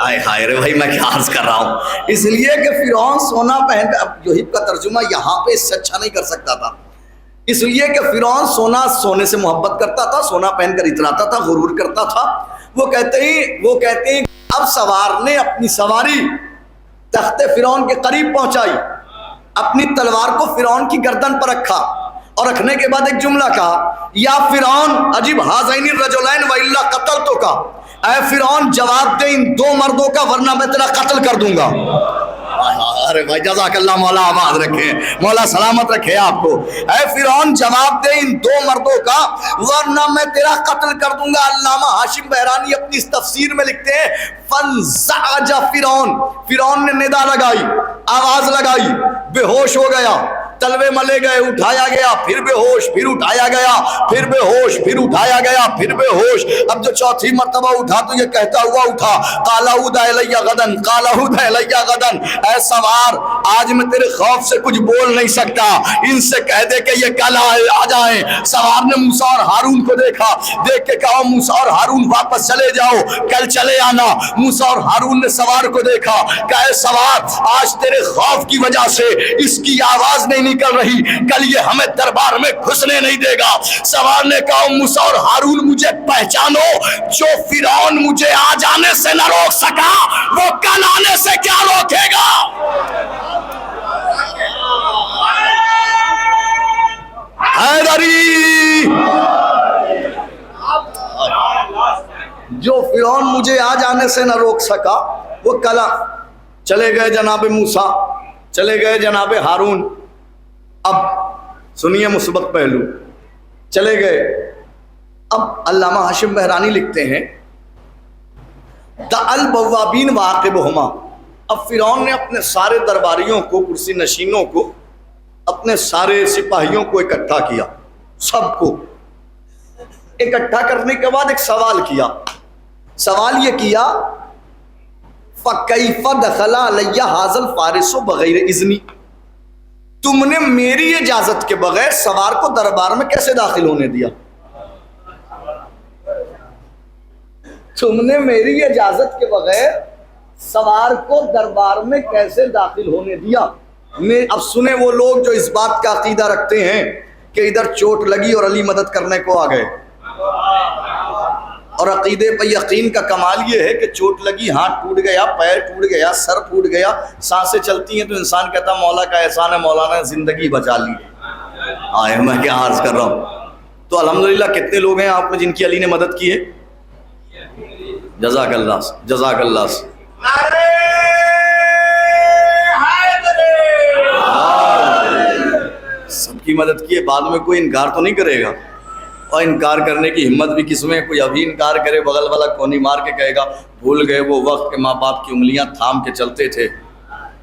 آئے ہائے رے بھائی میں کیا عرض کر رہا ہوں. اس لیے کہ فرعون سونا پہن کر, اب یحب کا ترجمہ یہاں پہ اس سے اچھا نہیں کر سکتا تھا. اس لیے کہ فرعون سونے سے محبت کرتا تھا, سونا پہن کر اتراتا تھا, غرور کرتا تھا. وہ کہتے ہیں اب سوار نے اپنی سواری تخت فرعون کے قریب پہنچائی, اپنی تلوار کو فرعون کی گردن پر رکھا, اور رکھنے کے بعد ایک جملہ کہا یا فرعون عجیب ہذین الرجلین والا قتلتک, اے فرعون جواب دے ان دو مردوں کا ورنہ میں تیرا قتل کر دوں گا. ارے بھائی جزاک اللہ, مولا آباد رکھے, مولا سلامت رکھے آپ کو. اے فرعون جواب دے ان دو مردوں کا ورنہ میں تیرا قتل کر دوں گا. علامہ ہاشم بحرانی اپنی اس تفسیر میں لکھتے ہیں فانزعج فرعون, فرعون نے ندا لگائی, آواز لگائی, بے ہوش ہو گیا, تلوے ملے گئے, اٹھایا گیا, پھر بے ہوش, پھر اٹھایا گیا, پھر بے ہوش, پھر اٹھایا گیا, پھر بے ہوش. اب جو چوتھی مرتبہ اٹھا تو یہ کہتا ہوا اٹھا قال عود الی غدا, قال عود الی غدا, اے سوار آج میں تیرے خوف سے کچھ بول نہیں سکتا, ان سے کہہ دے کہ یہ کل آ جائیں. سوار نے موسیٰ اور ہارون کو دیکھا, دیکھ کے کہا موسیٰ اور ہارون واپس چلے جاؤ, کل چلے آنا. موسیٰ اور ہارون نے سوار کو دیکھا, کہا اے سوار آج تیرے خوف کی وجہ سے اس کی آواز نہیں نکل رہی, کل یہ ہمیں دربار میں گھسنے نہیں دے گا. سوار نے کہا موسیٰ اور ہارون مجھے پہچانو, جو فرعون مجھے آ جانے سے نہ روک سکا وہ کل آنے سے کیا روکے گا. حیدری, جو فرعون مجھے آ جانے سے نہ روک سکا وہ کل. چلے گئے جناب موسیٰ, چلے گئے جناب ہارون. اب سنیے مثبت پہلو, چلے گئے. اب علامہ ہاشم بحرانی لکھتے ہیں دع البوابین وعاقبہما, اب فرعون نے اپنے سارے درباریوں کو, کرسی نشینوں کو, اپنے سارے سپاہیوں کو اکٹھا کیا. سب کو اکٹھا کرنے کے بعد ایک سوال کیا. سوال یہ کیا فَكَيْفَ دَخَلَ عَلَيَّ هَذَا الْفَارِسُ بغیر اذنی, تم نے میری اجازت کے بغیر سوار کو دربار میں کیسے داخل ہونے دیا؟ تم نے میری اجازت کے بغیر سوار کو دربار میں کیسے داخل ہونے دیا؟ اب سنیں وہ لوگ جو اس بات کا عقیدہ رکھتے ہیں کہ ادھر چوٹ لگی اور علی مدد کرنے کو آ گئے. اور عقیدے پہ یقین کا کمال یہ ہے کہ چوٹ لگی, ہاتھ ٹوٹ گیا, پیر ٹوٹ گیا, سر پھوٹ گیا, سانسیں چلتی ہیں تو انسان کہتا مولا کا احسان ہے, مولانا نے زندگی بچا لی. آئے میں کیا عرض کر رہا ہوں. تو الحمدللہ کتنے لوگ ہیں آپ میں جن کی علی نے مدد کی ہے؟ جزاک اللہ, جزاک اللہ. سب کی مدد کی ہے, بعد میں کوئی انکار تو نہیں کرے گا. اور انکار کرنے کی ہمت بھی کس میں؟ کوئی ابھی انکار کرے بغل والا کونی مار کے کہے گا بھول گئے وہ وقت کہ ماں باپ کی انگلیاں تھام کے چلتے تھے,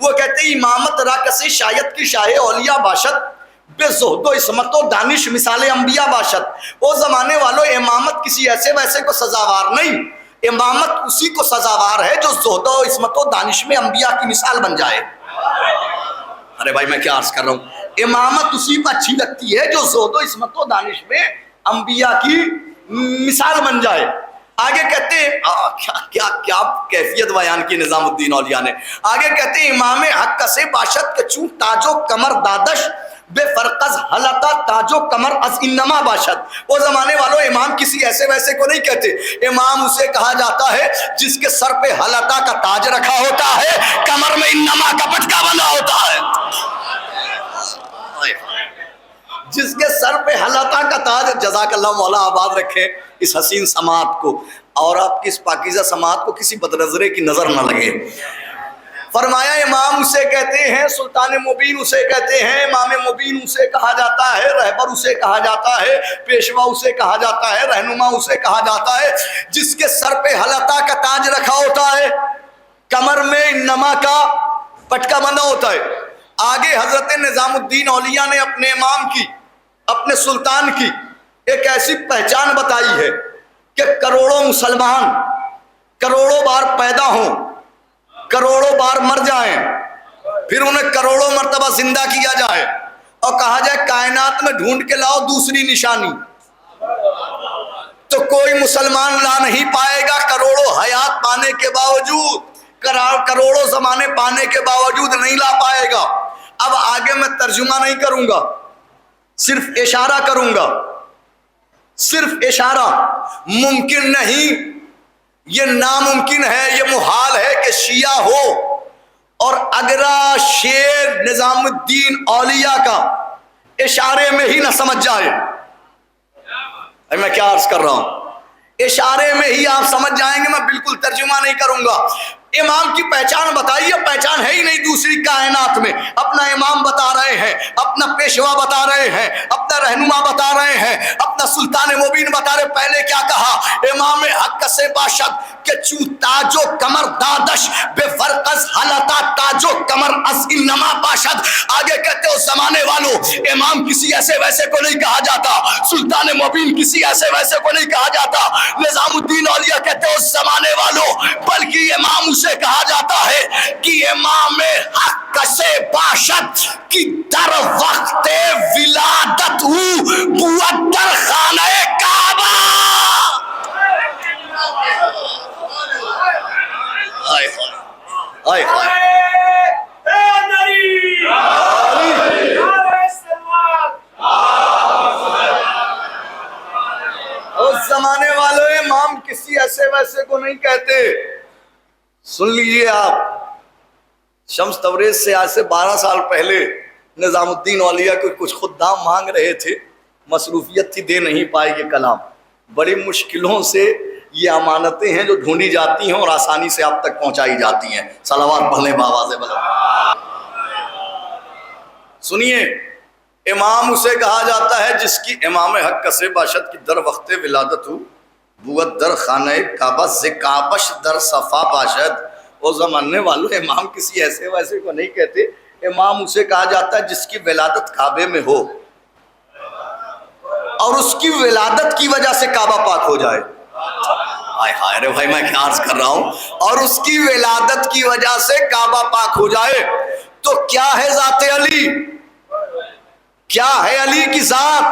وہ کہتے ہیں امامت راکس شاید کی شاہ اولیاء باشد، بے زہد و عصمت و دانش مثال انبیاء باشد. وہ زمانے والوں امامت کسی ایسے ویسے کو سزاوار نہیں، امامت اسی کو سزاوار ہے جو زہد و عصمت و دانش میں انبیاء کی مثال بن جائے. ارے بھائی میں کیا عرض کر رہا ہوں، امامت اسی کو اچھی لگتی ہے جو زہد و عصمت و دانش میں انبیاء کی مثال بن جائے. آگے کہتے ہیں کیا کیا کیفیت بیان کی نظام الدین اولیاء نے. آگے کہتے ہیں امام حق کسے باشد کے چون تاج و کمر دادش بے فرقز حلتا تاج و کمر از انما باشد. وہ زمانے والوں امام کسی ایسے ویسے کو نہیں کہتے، امام اسے کہا جاتا ہے جس کے سر پہ حلتا کا تاج رکھا ہوتا ہے، کمر میں انما کا پٹکا بنا ہوتا ہے. جس کے سر پہ حلتا کا تاج. جزاک اللہ مولا آباد رکھے اس حسین سماعت کو، اور آپ کی اس پاکیزہ سماعت کو کسی بدنظرے کی نظر نہ لگے. فرمایا امام اسے کہتے ہیں، سلطان مبین اسے کہتے ہیں، امام مبین اسے کہا جاتا ہے، رہبر اسے کہا جاتا ہے، پیشوا اسے کہا جاتا ہے، رہنما اسے کہا جاتا ہے جس کے سر پہ حلتا کا تاج رکھا ہوتا ہے، کمر میں انما کا پٹکا بندھا ہوتا ہے. آگے حضرت نظام الدین اولیاء نے اپنے امام کی، اپنے سلطان کی ایک ایسی پہچان بتائی ہے کہ کروڑوں مسلمان کروڑوں بار پیدا ہوں، کروڑوں بار مر جائیں، پھر انہیں کروڑوں مرتبہ زندہ کیا جائے اور کہا جائے کائنات میں ڈھونڈ کے لاؤ دوسری نشانی، تو کوئی مسلمان لا نہیں پائے گا کروڑوں حیات پانے کے باوجود، کروڑوں زمانے پانے کے باوجود نہیں لا پائے گا. اب آگے میں ترجمہ نہیں کروں گا، صرف اشارہ کروں گا، صرف اشارہ. ممکن نہیں، یہ ناممکن ہے، یہ محال ہے کہ شیعہ ہو اور اگرا شیر نظام الدین اولیاء کا اشارے میں ہی نہ سمجھ جائے. میں کیا عرض کر رہا ہوں، اشارے میں ہی آپ سمجھ جائیں گے، میں بالکل ترجمہ نہیں کروں گا. امام کی پہچان بتائیے، پہچان ہے ہی نہیں دوسری کائنات میں. اپنا امام بتا رہے ہیں، اپنا پیشوا بتا رہے ہیں، اپنا رہنما بتا رہے ہیں، اپنا سلطان مبین بتا رہے. پہلے کیا کہا؟ امام حق سے باشد کہ چوں تاج و کمر دادش بے فرقز حلتا تاج و کمر از انما باشد. آگے کہتے ہو زمانے والوں امام کسی ایسے ویسے کو نہیں کہا جاتا، سلطان مبین کسی ایسے ویسے کو نہیں کہا جاتا، نظام الدین اولیاء کہتے ہو زمانے والوں، بلکہ امام اسے کہا جاتا ہے کہ امام حق سے باشد کی در وقت ولادت ہوں بود در خانہ کعبہ. آئے اس زمانے والوں امام کسی ایسے ویسے کو نہیں کہتے. سن لیجئے آپ، شمس تبریز سے آج سے 12 سال پہلے نظام الدین اولیاء کو کچھ خدام مانگ رہے تھے، مصروفیت تھی، دے نہیں پائے یہ کلام. بڑی مشکلوں سے یہ امانتیں ہیں جو ڈھونڈی جاتی ہیں اور آسانی سے آپ تک پہنچائی جاتی ہیں. صلوات پڑھ لیں بآواز بلند. سنیے، امام اسے کہا جاتا ہے جس کی امام حق سے باشد کی در وقت ولادت ہو بود در خانہ کعبہ زکابش در صفا باشد. وہ زمانے والوں امام کسی ایسے ویسے کو نہیں کہتے، امام اسے کہا جاتا ہے جس کی ولادت کعبے میں ہو اور اس کی ولادت کی وجہ سے کعبہ پاک ہو جائے. آئے ہائے رے بھائی میں کیا عرض کر رہا ہوں، اور اس کی ولادت کی وجہ سے کعبہ پاک ہو جائے. تو کیا ہے ذات علی، کیا ہے علی کی ذات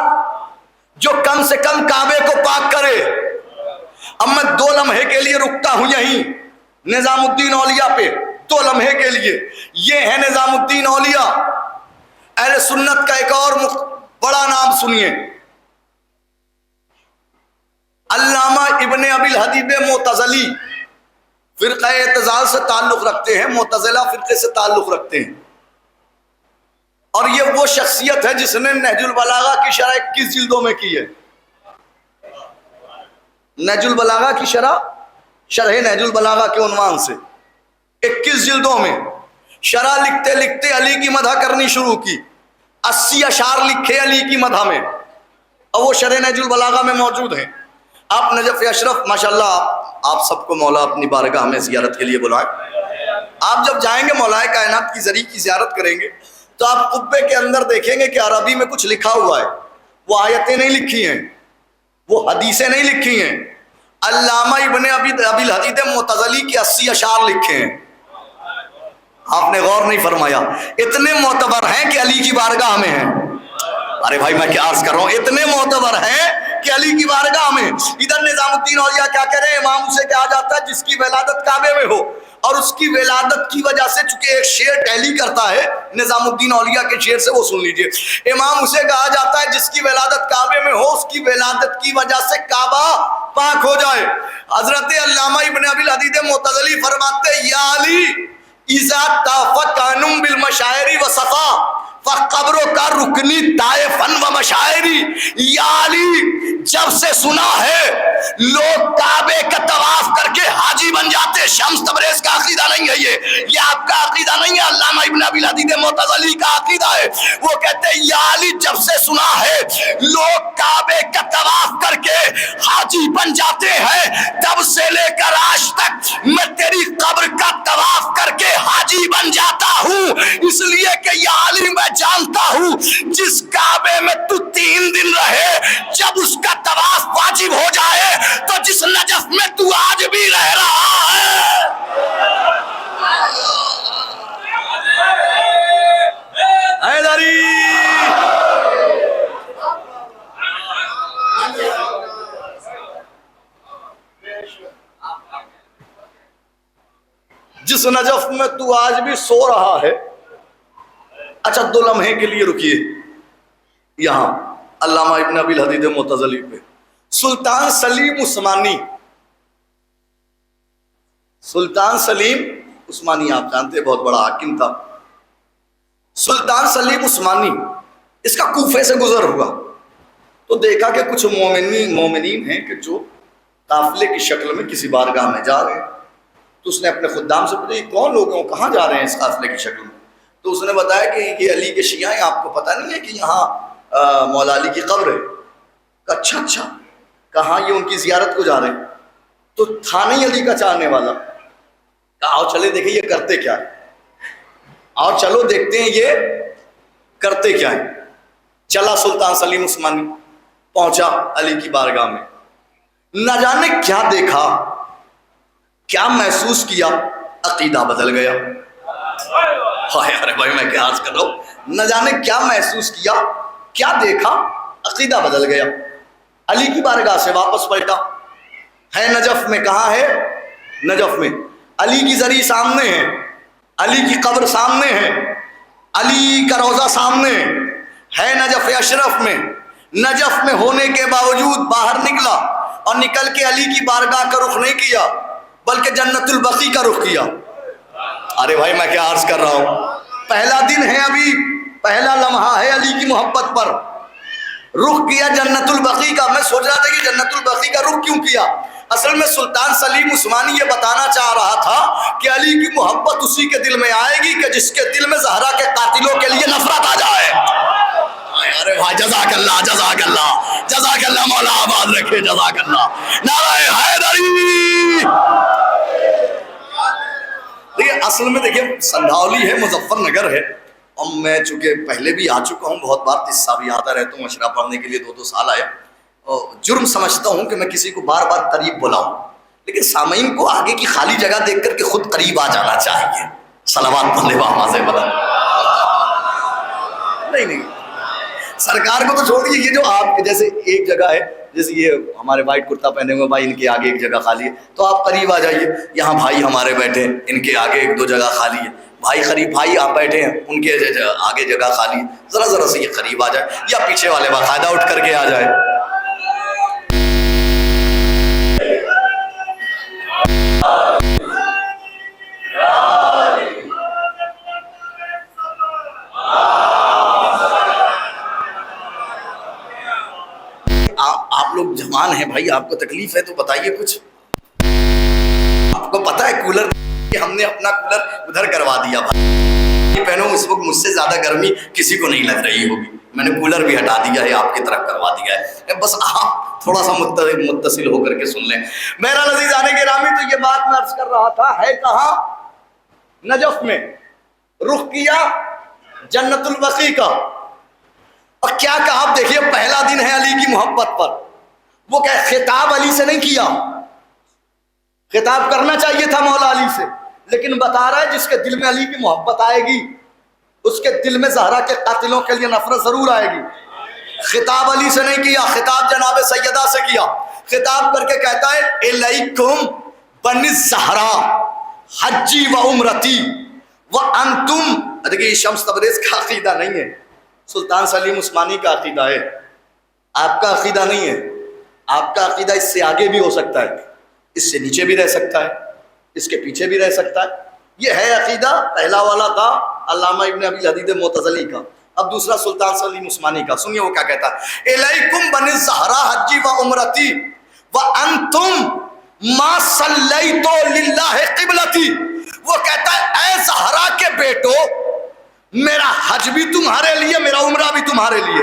جو کم سے کم کعبے کو پاک کرے. اب میں 2 لمحے کے لیے رکتا ہوں یہیں نظام الدین اولیاء پہ، 2 لمحے کے لیے. یہ ہے نظام الدین اولیاء. اہل سنت کا ایک اور بڑا نام سنیے، علامہ ابن ابی الحدیب معتزلی، فرقہ اعتزال سے تعلق رکھتے ہیں، معتزلہ فرقے سے تعلق رکھتے ہیں. اور یہ وہ شخصیت ہے جس نے نہج البلاغہ کی شرح 21 جلدوں میں کی ہے. نہج البلاغہ کی شرح نہج البلاغہ کے عنوان سے 21 جلدوں میں شرح لکھتے لکھتے علی کی مدح کرنی شروع کی. 80 اشعار لکھے علی کی مدح میں، اور وہ شرح نہج البلاغہ میں موجود ہیں. آپ نجف اشرف ماشاءاللہ، آپ سب کو مولا اپنی بارگاہ میں زیارت کے لیے بلائیں. آپ جب جائیں گے مولا کائنات کی زری کی زیارت کریں گے تو آپ قبے کے اندر دیکھیں گے کہ عربی میں کچھ لکھا ہوا ہے. وہ آیتیں نہیں لکھی ہیں, وہ حدیثیں نہیں لکھی ہیں. علامہ ابن ابی الحدید معتزلی کے 80 اشعار لکھے ہیں. آپ نے غور نہیں فرمایا, اتنے معتبر ہیں کہ علی کی بارگاہ میں ہیں. ارے بھائی میں کیا عرض کر رہا ہوں, اتنے معتبر ہیں کہ علی کی بارگاہ میں. ادھر نظام الدین اولیاء کیا کہہ رہے ہیں, امام اسے کہا جاتا ہے جس کی ولادت کعبے میں ہو, اور اس کی ولادت کی وجہ سے چونکہ ایک شعر ٹیلی کرتا ہے نظام الدین اولیاء کے شعر سے, وہ سن لیجئے. امام اسے کہا جاتا ہے جس کی ولادت کعبے میں ہو, اس کی ولادت کی وجہ سے کعبہ پاک ہو جائے. حضرت علامہ ابن ابی الحدید معتزلی فرماتے ہیں یا علی اذا تافقانم بالمشاعر وصفا فقبروں کا رکنی طائفن و مشاعری. یا علی جب سے سنا ہے لوگ کعبے کا طواف کر کے حاجی بن جاتے. شمس تبریز کا عقیدہ نہیں ہے یہ آپ کا عقیدہ نہیں ہے, علامہ ابن ابی الحدید معتزلی کا عقیدہ ہے. وہ کہتے ہیں یا علی جب سے سنا ہے لوگ کعبے کا طواف کر کے حاجی بن جاتے ہیں, تب سے لے کر آج تک میں تیری قبر کا طواف کر کے حاجی بن جاتا ہوں. اس لیے کہ یا علی میں جانتا ہوں جس کعبے میں تو 3 دن رہے, جب اس کا طواف واجب ہو جائے تو جس نجف میں تو آج بھی رہ رہا ہے. حیدری جس نجف میں تو آج بھی سو رہا ہے. اچھا 2 لمحے کے لیے رکیے یہاں علامہ ابن ابی الحدید معتزلی پہ. سلطان سلیم عثمانی, سلطان سلیم عثمانی آپ جانتے ہیں, بہت بڑا حاکم تھا. سلطان سلیم عثمانی اس کا کوفے سے گزر ہوا تو دیکھا کہ کچھ مومنین ہیں کہ جو قافلے کی شکل میں کسی بارگاہ میں جا رہے ہیں. تو اس نے اپنے خدام سے پوچھا یہ کون لوگ ہیں, کہاں جا رہے ہیں اس قافلے کی شکل میں؟ تو اس نے بتایا کہ یہ علی کے شیعہ ہیں, آپ کو پتہ نہیں ہے کہ یہاں مولا علی کی قبر ہے؟ کہ اچھا کہاں یہ ان کی زیارت کو جا رہے ہیں؟ تو تھا نہیں علی کا چاہنے والا. کہا آؤ چلے دیکھیں یہ کرتے کیا ہے, آؤ چلو دیکھتے ہیں یہ کرتے کیا ہے. چلا سلطان سلیم عثمانی, پہنچا علی کی بارگاہ میں. نہ جانے کیا دیکھا, کیا محسوس کیا, عقیدہ بدل گیا. ارے بھائی میں کیا عرض کر رہا ہوں, نہ جانے کیا محسوس کیا, کیا دیکھا, عقیدہ بدل گیا. علی کی بارگاہ سے واپس پلٹا. ہے نجف میں, کہاں ہے نجف میں, علی کی زری سامنے ہے, علی کی قبر سامنے ہے, علی کا روضہ سامنے ہے نجف اشرف میں. نجف میں ہونے کے باوجود باہر نکلا اور نکل کے علی کی بارگاہ کا رخ نہیں کیا بلکہ جنت البقیع کا رخ کیا. ارے بھائی میں کیا عرض کر رہا ہوں, پہلا دن ہے ابھی, پہلا لمحہ ہے علی کی محبت پر, رخ کیا جنت البقیع کا. میں سوچ رہا تھا کہ جنت البقیع کا رخ کیوں کیا. اصل میں سلطان سلیم عثمانی یہ بتانا چاہ رہا تھا کہ علی کی محبت اسی کے دل میں آئے گی کہ جس کے دل میں زہرا کے قاتلوں کے لیے نفرت آ جائے. ارے بھائی جزاک اللہ, جزاک اللہ, جزاک اللہ, مولا آباد رکھے, جزاک اللہ. نعرہ حیدری. دیکھیے اصل میں دیکھیے سندھاولی ہے, مظفر نگر ہے, اور میں چونکہ پہلے بھی آ چکا ہوں بہت بار, قصہ بھی آتا رہتا ہوں, اشرا پڑھنے کے لیے 2 سال آیا. جرم سمجھتا ہوں کہ میں کسی کو بار بار قریب بلاؤں, لیکن سامعین کو آگے کی خالی جگہ دیکھ کر کے خود قریب آ جانا چاہیے. صلوات پڑھنے والا سے بلند. نہیں سرکار کو تو چھوڑیے, یہ جو آپ کے جیسے ایک جگہ ہے, جیسے یہ ہمارے وائٹ کرتا پہنے ہوئے بھائی, ان کے آگے ایک جگہ خالی ہے تو آپ قریب آ جائیے. یہاں بھائی ہمارے بیٹھے ہیں, ان کے آگے 1-2 جگہ خالی ہے. بھائی قریب بھائی آپ بیٹھے ہیں, ان کے آگے جگہ خالی ہے, ذرا سے یہ قریب آ جائے, یا پیچھے والے باقاعدہ اٹھ کر کے آ جائے. آپ لوگ جوان ہیں بھائی, آپ کو تکلیف ہے تو بتائیے کچھ. آپ کو پتا ہے کولر کہ ہم نے اپنا کولر ادھر کروا دیا بھائی. پہنو اس وقت مجھ سے زیادہ گرمی کسی کو نہیں لگ رہی ہوگی, میں نے کولر بھی ہٹا دیا ہے, آپ کی طرف کروا دیا ہے. بس آپ تھوڑا سا متصل ہو کر کے سن لیں. میرا عزیزان گرامی, تو یہ بات میں عرض کر رہا تھا, ہے کہاں نجف میں رخ کیا جنت البقیع کا، اور کیا کہا؟ آپ دیکھیے پہلا دن ہے علی کی محبت پر، وہ کہ خطاب علی سے نہیں کیا، خطاب کرنا چاہیے تھا مولا علی سے، لیکن بتا رہا ہے جس کے دل میں علی کی محبت آئے گی اس کے دل میں زہرا کے قاتلوں کے لیے نفرت ضرور آئے گی۔ خطاب علی سے نہیں کیا، خطاب جناب سیدہ سے کیا، خطاب کر کے کہتا ہے الیکم بنی الزہرا حجی و عمرتی و انتم، دیکھیے شمس تبریز کا عقیدہ نہیں ہے، سلطان سلیم عثمانی کا عقیدہ ہے، آپ کا عقیدہ نہیں ہے۔ آپ کا عقیدہ اس سے آگے بھی ہو سکتا ہے، اس سے نیچے بھی رہ سکتا ہے، اس کے پیچھے بھی رہ سکتا ہے۔ یہ ہے عقیدہ پہلا والا تھا علامہ ابن ابی الحدید معتزلی کا، اب دوسرا سلطان سلیم عثمانی کا۔ سنیے وہ کیا کہتا ہے، الیکم بنی الزہرا حجی و عمرتی و انتم ما صلیتو للہ قبلتی، وہ کہتا ہے اے زہرا کے بیٹو میرا حج بھی تمہارے لیے، میرا عمرہ بھی تمہارے لیے۔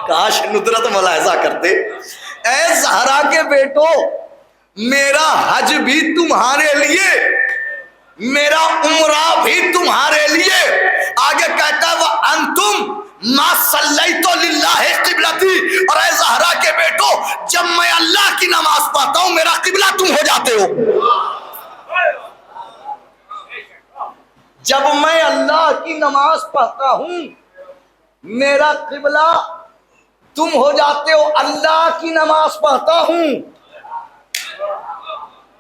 کاش ندرت ملاحظہ کرتے، اے زہرا کے بیٹو میرا حج بھی تمہارے لیے، میرا عمرہ بھی تمہارے لیے۔ آگے کہتا ہے وَأَنْتُمْ مَا صَلَّيْتُ لِلَّهِ قِبْلَتِي، اور اے زہرا کے بیٹو جب میں اللہ کی نماز پڑھتا ہوں میرا قبلہ تم ہو جاتے ہو، جب میں اللہ کی نماز پڑھتا ہوں میرا قبلہ تم ہو جاتے ہو۔ اللہ کی نماز پڑھتا ہوں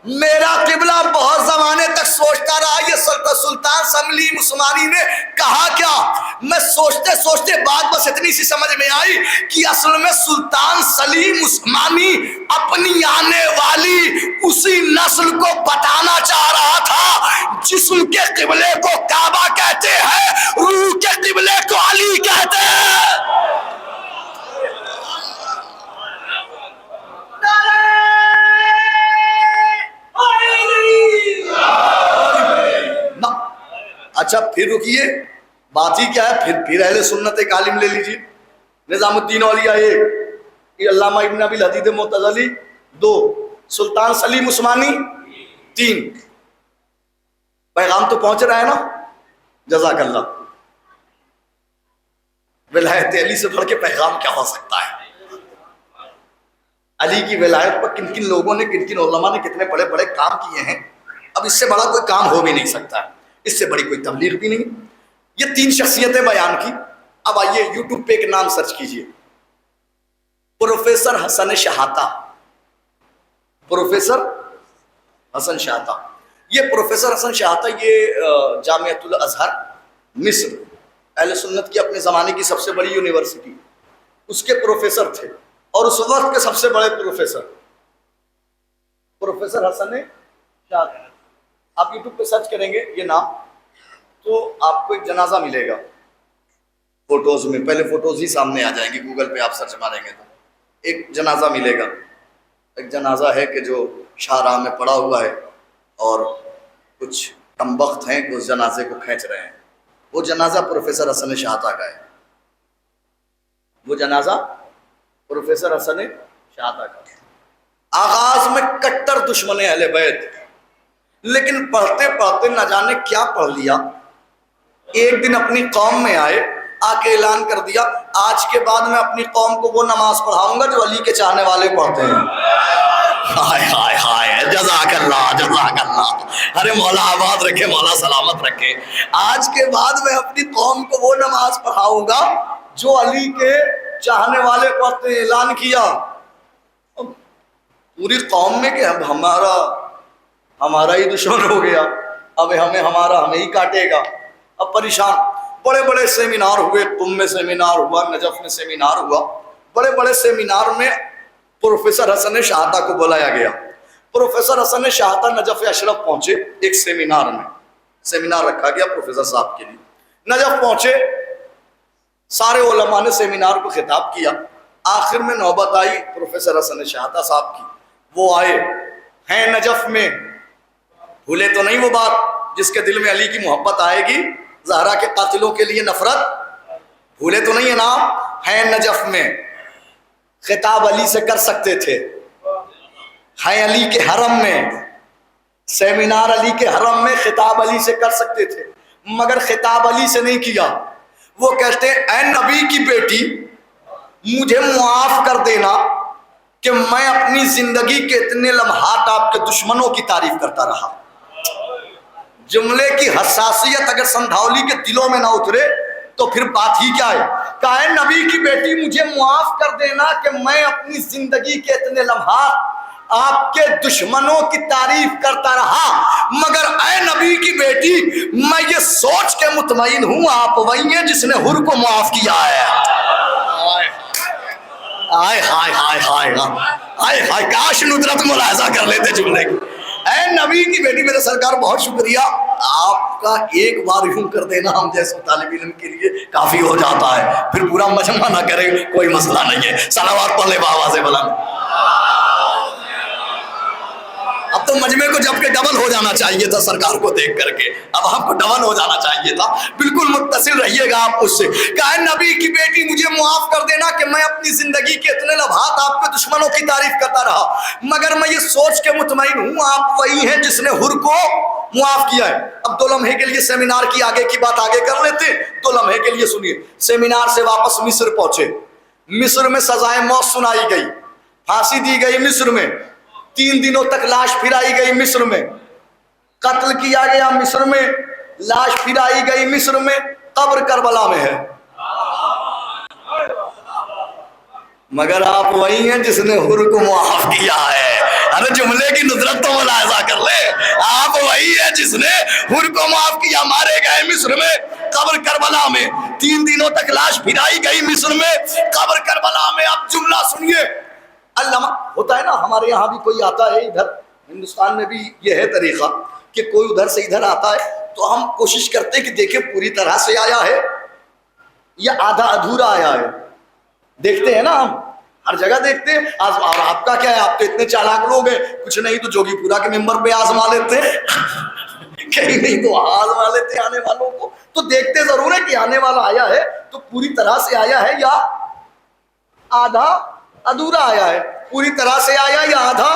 میرا قبلہ بہت زمانے تک سوچتا رہا، یہ سلطان سلیم عثمانی نے کہا کیا؟ میں سوچتے سوچتے بات بس اتنی سی سمجھ میں آئی کہ اصل میں سلطان سلیم عثمانی اپنی آنے والی اسی نسل کو بتانا چاہ رہا تھا جسم کے قبلے کو کعبہ کہتے ہیں، روح کے قبلے کو علی کہتے ہیں۔ اچھا پھر رکیے، بات ہی کیا ہے، پھر اہل سنت ایک عالم لے لیجیے، نظام الدین اولیاء ایک، علامہ ابن ابی الحدید معتزلی دو، سلطان سلیم عثمانی تین۔ پیغام تو پہنچ رہا ہے نا؟ جزاک اللہ۔ ولایت علی سے بڑھ کے پیغام کیا ہو سکتا ہے؟ علی کی ولایت پر کن کن لوگوں نے، کن کن علماء نے کتنے بڑے بڑے کام کیے ہیں، اب اس سے بڑا کوئی کام ہو بھی نہیں سکتا ہے، اس سے بڑی کوئی تبلیغ بھی نہیں۔ یہ تین شخصیتیں بیان کی۔ اب آئیے یوٹیوب پہ ایک نام سرچ کیجئے، پروفیسر حسن شحاتہ، پروفیسر حسن شحاتہ۔ یہ پروفیسر حسن شحاتہ یہ جامعۃ الازہر مصر، اہل سنت کی اپنے زمانے کی سب سے بڑی یونیورسٹی، اس کے پروفیسر تھے، اور اس وقت کے سب سے بڑے پروفیسر حسن شحاتہ۔ آپ یوٹیوب پہ سرچ کریں گے یہ نام تو آپ کو ایک جنازہ ملے گا فوٹوز میں، پہلے فوٹوز ہی سامنے آ جائیں گے، گوگل پہ آپ سرچ ماریں گے تو ایک جنازہ ملے گا۔ ایک جنازہ ہے کہ جو شاہراہ میں پڑا ہوا ہے اور کچھ کمبخت ہیں کہ اس جنازے کو کھینچ رہے ہیں، وہ جنازہ پروفیسر حسن شحاتہ کا ہے، وہ جنازہ پروفیسر حسن شحاتہ کا۔ آغاز میں کٹر دشمن اہل بیت، لیکن پڑھتے پڑھتے نہ جانے کیا پڑھ لیا، ایک دن اپنی قوم میں آئے، آ کے اعلان کر دیا آج کے بعد میں اپنی قوم کو وہ نماز پڑھاؤں گا جو علی کے چاہنے والے پڑھتے ہیں۔ ہائے ہائے ہائے، جزاک اللہ جزاک اللہ، ارے مولا آباد رکھے، مولا سلامت رکھے۔ آج کے بعد میں اپنی قوم کو وہ نماز پڑھاؤں گا جو علی کے چاہنے والے پڑھتے ہیں، اعلان کیا پوری قوم میں کہ اب ہمارا ہی دشمن ہو گیا، اب ہمیں ہی کاٹے گا۔ اب پریشان، بڑے بڑے سیمینار ہوئے، قم میں سیمینار ہوا، نجف میں سیمینار ہوا، بڑے بڑے سیمینار میں پروفیسر حسن شحاتہ کو بلایا گیا۔ پروفیسر حسن شحاتہ نجف اشرف پہنچے، ایک سیمینار میں سیمینار رکھا گیا پروفیسر صاحب کے لیے، نجف پہنچے، سارے علماء نے سیمینار کو خطاب کیا، آخر میں نوبت آئی پروفیسر حسن شحاتہ صاحب کی، وہ آئے ہیں نجف میں، بھولے تو نہیں وہ بات جس کے دل میں علی کی محبت آئے گی، زہرا کے قاتلوں کے لیے نفرت، بھولے تو نہیں ہے نام، ہیں نجف میں، خطاب علی سے کر سکتے تھے، ہیں علی کے حرم میں، سیمینار علی کے حرم میں خطاب علی سے کر سکتے تھے، مگر خطاب علی سے نہیں کیا۔ وہ کہتے ہیں اے نبی کی بیٹی مجھے معاف کر دینا کہ میں اپنی زندگی کے اتنے لمحات آپ کے دشمنوں کی تعریف کرتا رہا۔ جملے کی حساسیت اگر سندھاولی کے دلوں میں نہ اترے تو پھر بات ہی کیا ہے؟ کہا ہے نبی کی بیٹی مجھے معاف کر دینا کہ میں اپنی زندگی کے اتنے لمحات آپ کے دشمنوں کی تعریف کرتا رہا، مگر اے نبی کی بیٹی میں یہ سوچ کے مطمئن ہوں آپ وہی ہیں جس نے حر کو معاف کیا ہے۔ آئے ہائے ہائے ہائے ہائے ہائے، کاش ندرت ملاحظہ کر لیتے جملے کی۔ اے نبی کی بیٹی میرے سرکار بہت شکریہ، آپ کا ایک بار یوں کر دینا ہم جیسے طالب علم کے لیے کافی ہو جاتا ہے، پھر پورا مجمع نہ کرے کوئی مسئلہ نہیں ہے۔ صلوات پڑھ لے بآواز بلند۔ اب تو مجمع کو جب کہ ڈبل ہو جانا چاہیے تھا سرکار کو دیکھ کر کے، اب آپ کو ڈبل ہو جانا چاہیے تھا، بالکل متصل رہیے گا آپ اس سے۔ کہا نبی کی بیٹی مجھے معاف کر دینا کہ میں اپنی زندگی کے اتنے لمحات آپ کے دشمنوں کی تعریف کرتا رہا، مگر میں یہ سوچ کے مطمئن ہوں آپ وہی ہیں جس نے حر کو معاف کیا ہے۔ اب 2 لمحے کے لیے سیمینار کی آگے کی بات آگے کر لیتے، 2 لمحے کے لیے سنیے۔ سیمینار سے واپس مصر پہنچے، مصر میں سزائے موت سنائی گئی، پھانسی دی گئی مصر میں، 3 دنوں تک لاش پھرائی گئی مصر میں، قتل کیا گیا مصر میں، لاش پھرائی گئی مصر میں، قبر کربلا میں ہے، مگر آپ وہی ہیں جس نے حر کو معاف کیا ہے۔ ارے جملے کی ندرت تو ملاحظہ کر لے، آپ وہی ہیں جس نے حر کو معاف کیا۔ مارے گئے مصر میں، قبر کربلا میں، 3 دنوں تک لاش پھرائی گئی مصر میں، قبر کربلا میں۔ اب جملہ سنیے، علامہ ہوتا ہے نا ہمارے یہاں بھی کوئی آتا ہے، ادھر ہندوستان میں بھی یہ ہے طریقہ کہ کوئی ادھر سے ادھر آتا ہے تو ہم کوشش کرتے ہیں کہ دیکھیں پوری طرح سے آیا ہے یا آدھا ادھورا آیا ہے۔ دیکھتے ہیں نا ہم ہر جگہ دیکھتے ہیں۔ اور آپ کا کیا ہے، آپ تو اتنے چالاک لوگ ہیں، کچھ نہیں تو جوگی پورا کے ممبر پہ آزما لیتے ہیں، کہیں نہیں تو آزما لیتے آنے والوں کو۔ تو دیکھتے ضرور ہے کہ آنے والا آیا ہے تو پوری طرح سے آیا ہے یا آدھا ادھورا آیا ہے، پوری طرح سے آیا یا آدھا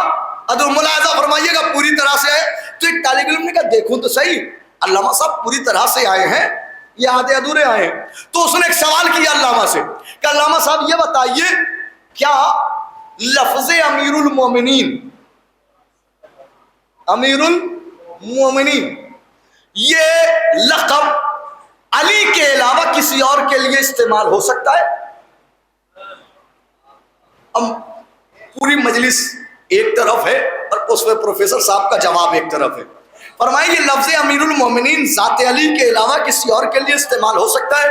ادھورا۔ ملاحظہ فرمائیے گا پوری طرح سے ہے تو ایک طالب علم نے کہا دیکھو تو صحیح علامہ صاحب پوری طرح سے آئے ہیں یا آدھے ادھورے آئے ہیں۔ تو اس نے ایک سوال کیا علامہ سے کہ علامہ صاحب یہ بتائیے کیا لفظ امیر المومنین، امیر المومنین یہ لقب علی کے علاوہ کسی اور کے لیے استعمال ہو سکتا ہے؟ پوری مجلس ایک طرف ہے اور اس میں پروفیسر صاحب کا جواب ایک طرف ہے۔ فرمائیں یہ لفظ امیر المومنین ذات علی کے علاوہ کسی اور کے لیے استعمال ہو سکتا ہے؟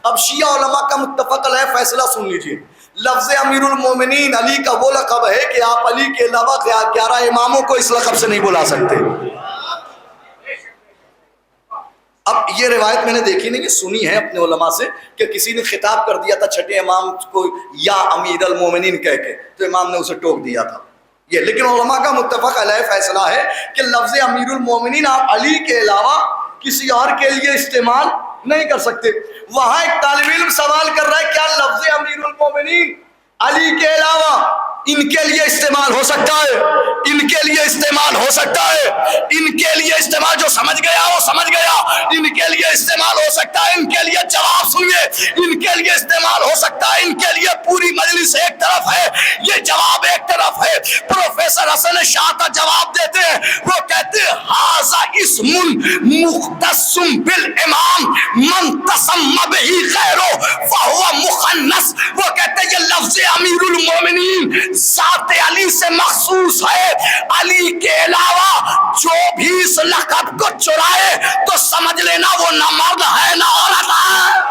اب شیعہ علماء کا متفق علیہ فیصلہ سن لیجئے۔ لفظ امیر المومنین علی کا وہ لقب ہے کہ آپ علی کے علاوہ 11 اماموں کو اس لقب سے نہیں بلا سکتے۔ اب یہ روایت میں نے دیکھی نہیں، سنی ہے اپنے علماء سے کہ کسی نے خطاب کر دیا تھا چھٹے امام کو یا امیر المومنین کہہ کے، تو امام نے اسے ٹوک دیا تھا یہ۔ لیکن علماء کا متفق علیہ فیصلہ ہے کہ لفظ امیر المومنین آپ علی کے علاوہ کسی اور کے لیے استعمال نہیں کر سکتے۔ وہاں ایک طالب علم سوال کر رہا ہے کیا لفظ امیر المومنین علی کے علاوہ ان کے لیے استعمال ہو سکتا ہے؟ ان کے لیے استعمال ہو سکتا ہے، ان کے لیے استعمال، جو سمجھ گیا وہ سمجھ گیا، ان کے لیے استعمال ہو سکتا ہے۔ ان کے لیے جواب سنیے، ان کے لیے استعمال ہو سکتا ہے، ان کے لیے پوری مجلس ایک طرف ہے، یہ جواب ایک طرف ہے۔ پروفیسر حسن شاہ کا جواب دیتے ہیں، وہ کہتے ہیں ھذا اسم مختص بالامام من تسم بہ غیرہ فہو مخنث۔ وہ کہتے ہیں یہ لفظ امیر المومنین ذات علی سے مخصوص ہے، علی کے علاوہ جو بھی اس لقب کو چرائے تو سمجھ لینا وہ نہ مرد ہے نہ عورت ہے۔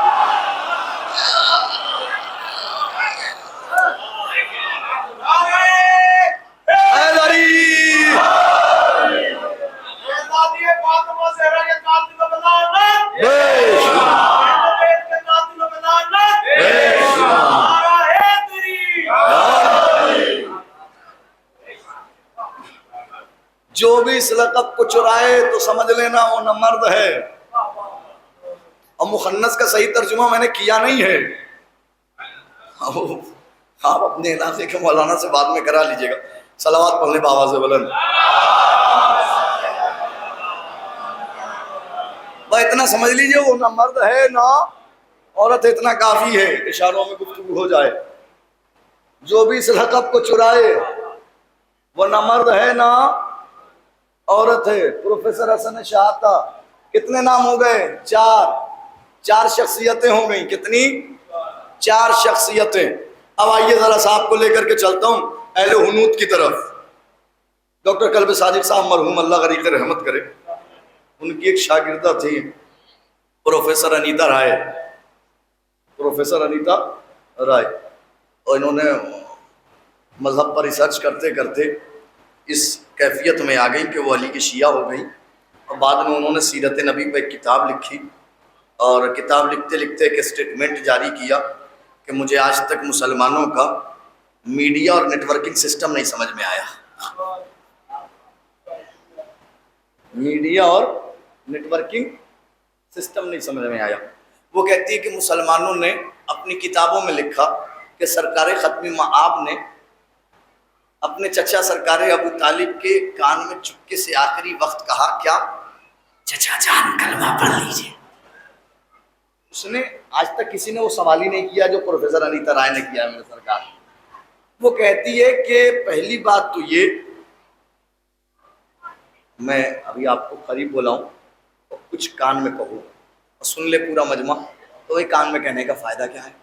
جو بھی اس لقب کو چرائے تو سمجھ لینا وہ نہ مرد ہے۔ اور مخنث کا صحیح ترجمہ میں نے کیا نہیں ہے، آپ اپنے علاقے کے مولانا سے بعد میں کرا لیجئے گا۔ صلوات پڑھنے بابا سے بلند. بھائی اتنا سمجھ لیجئے وہ نہ مرد ہے نہ عورت، اتنا کافی ہے، اشاروں میں گفتگو ہو جائے. جو بھی اس لقب کو چرائے وہ نہ مرد ہے نہ عورت ہے. پروفیسر حسن شاہ تھا، کتنے نام ہو گئے؟ 4 شخصیتیں ہو گئیں. کتنی؟ 4 شخصیتیں. اب آئیے ذرا صاحب کو لے کر کے چلتا ہوں اہل حنوت کی طرف. ڈاکٹر قلب صادق صاحب مرحوم اللہ غریق رحمت کرے، ان کی ایک شاگردہ تھی پروفیسر انیتا رائے. پروفیسر انیتا رائے، اور انہوں نے مذہب پر ریسرچ کرتے کرتے اس کیفیت میں آ گئی کہ وہ علی کی شیعہ ہو گئی. اور بعد میں انہوں نے سیرت نبی پہ ایک کتاب لکھی، اور کتاب لکھتے لکھتے ایک اسٹیٹمنٹ جاری کیا کہ مجھے آج تک مسلمانوں کا میڈیا اور نیٹ ورکنگ سسٹم نہیں سمجھ میں آیا. میڈیا اور نیٹ ورکنگ سسٹم نہیں سمجھ میں آیا. وہ کہتی ہے کہ مسلمانوں نے اپنی کتابوں میں لکھا کہ سرکار ختمی مآب نے اپنے چچا سرکار ابو طالب کے کان میں چپکے سے آخری وقت کہا کیا؟ چچا جان کلمہ پڑھ لیجئے. اس نے آج تک کسی نے وہ سوال ہی نہیں کیا جو پروفیسر انیتا رائے نے کیا ہے میرے سرکار. وہ کہتی ہے کہ پہلی بات تو یہ، میں ابھی آپ کو قریب بولا ہوں اور کچھ کان میں کہوں اور سن لے پورا مجمع، تو یہ کان میں کہنے کا فائدہ کیا ہے؟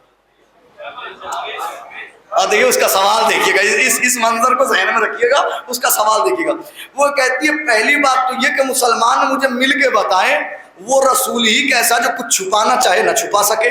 اور دیکھیے اس کا سوال دیکھیے گا، اس منظر کو ذہن میں رکھیے گا، اس کا سوال دیکھیے گا. وہ کہتی ہے پہلی بات تو یہ کہ مسلمان مجھے مل کے بتائیں وہ رسول ہی کیسا جو کچھ چھپانا چاہے نہ چھپا سکے.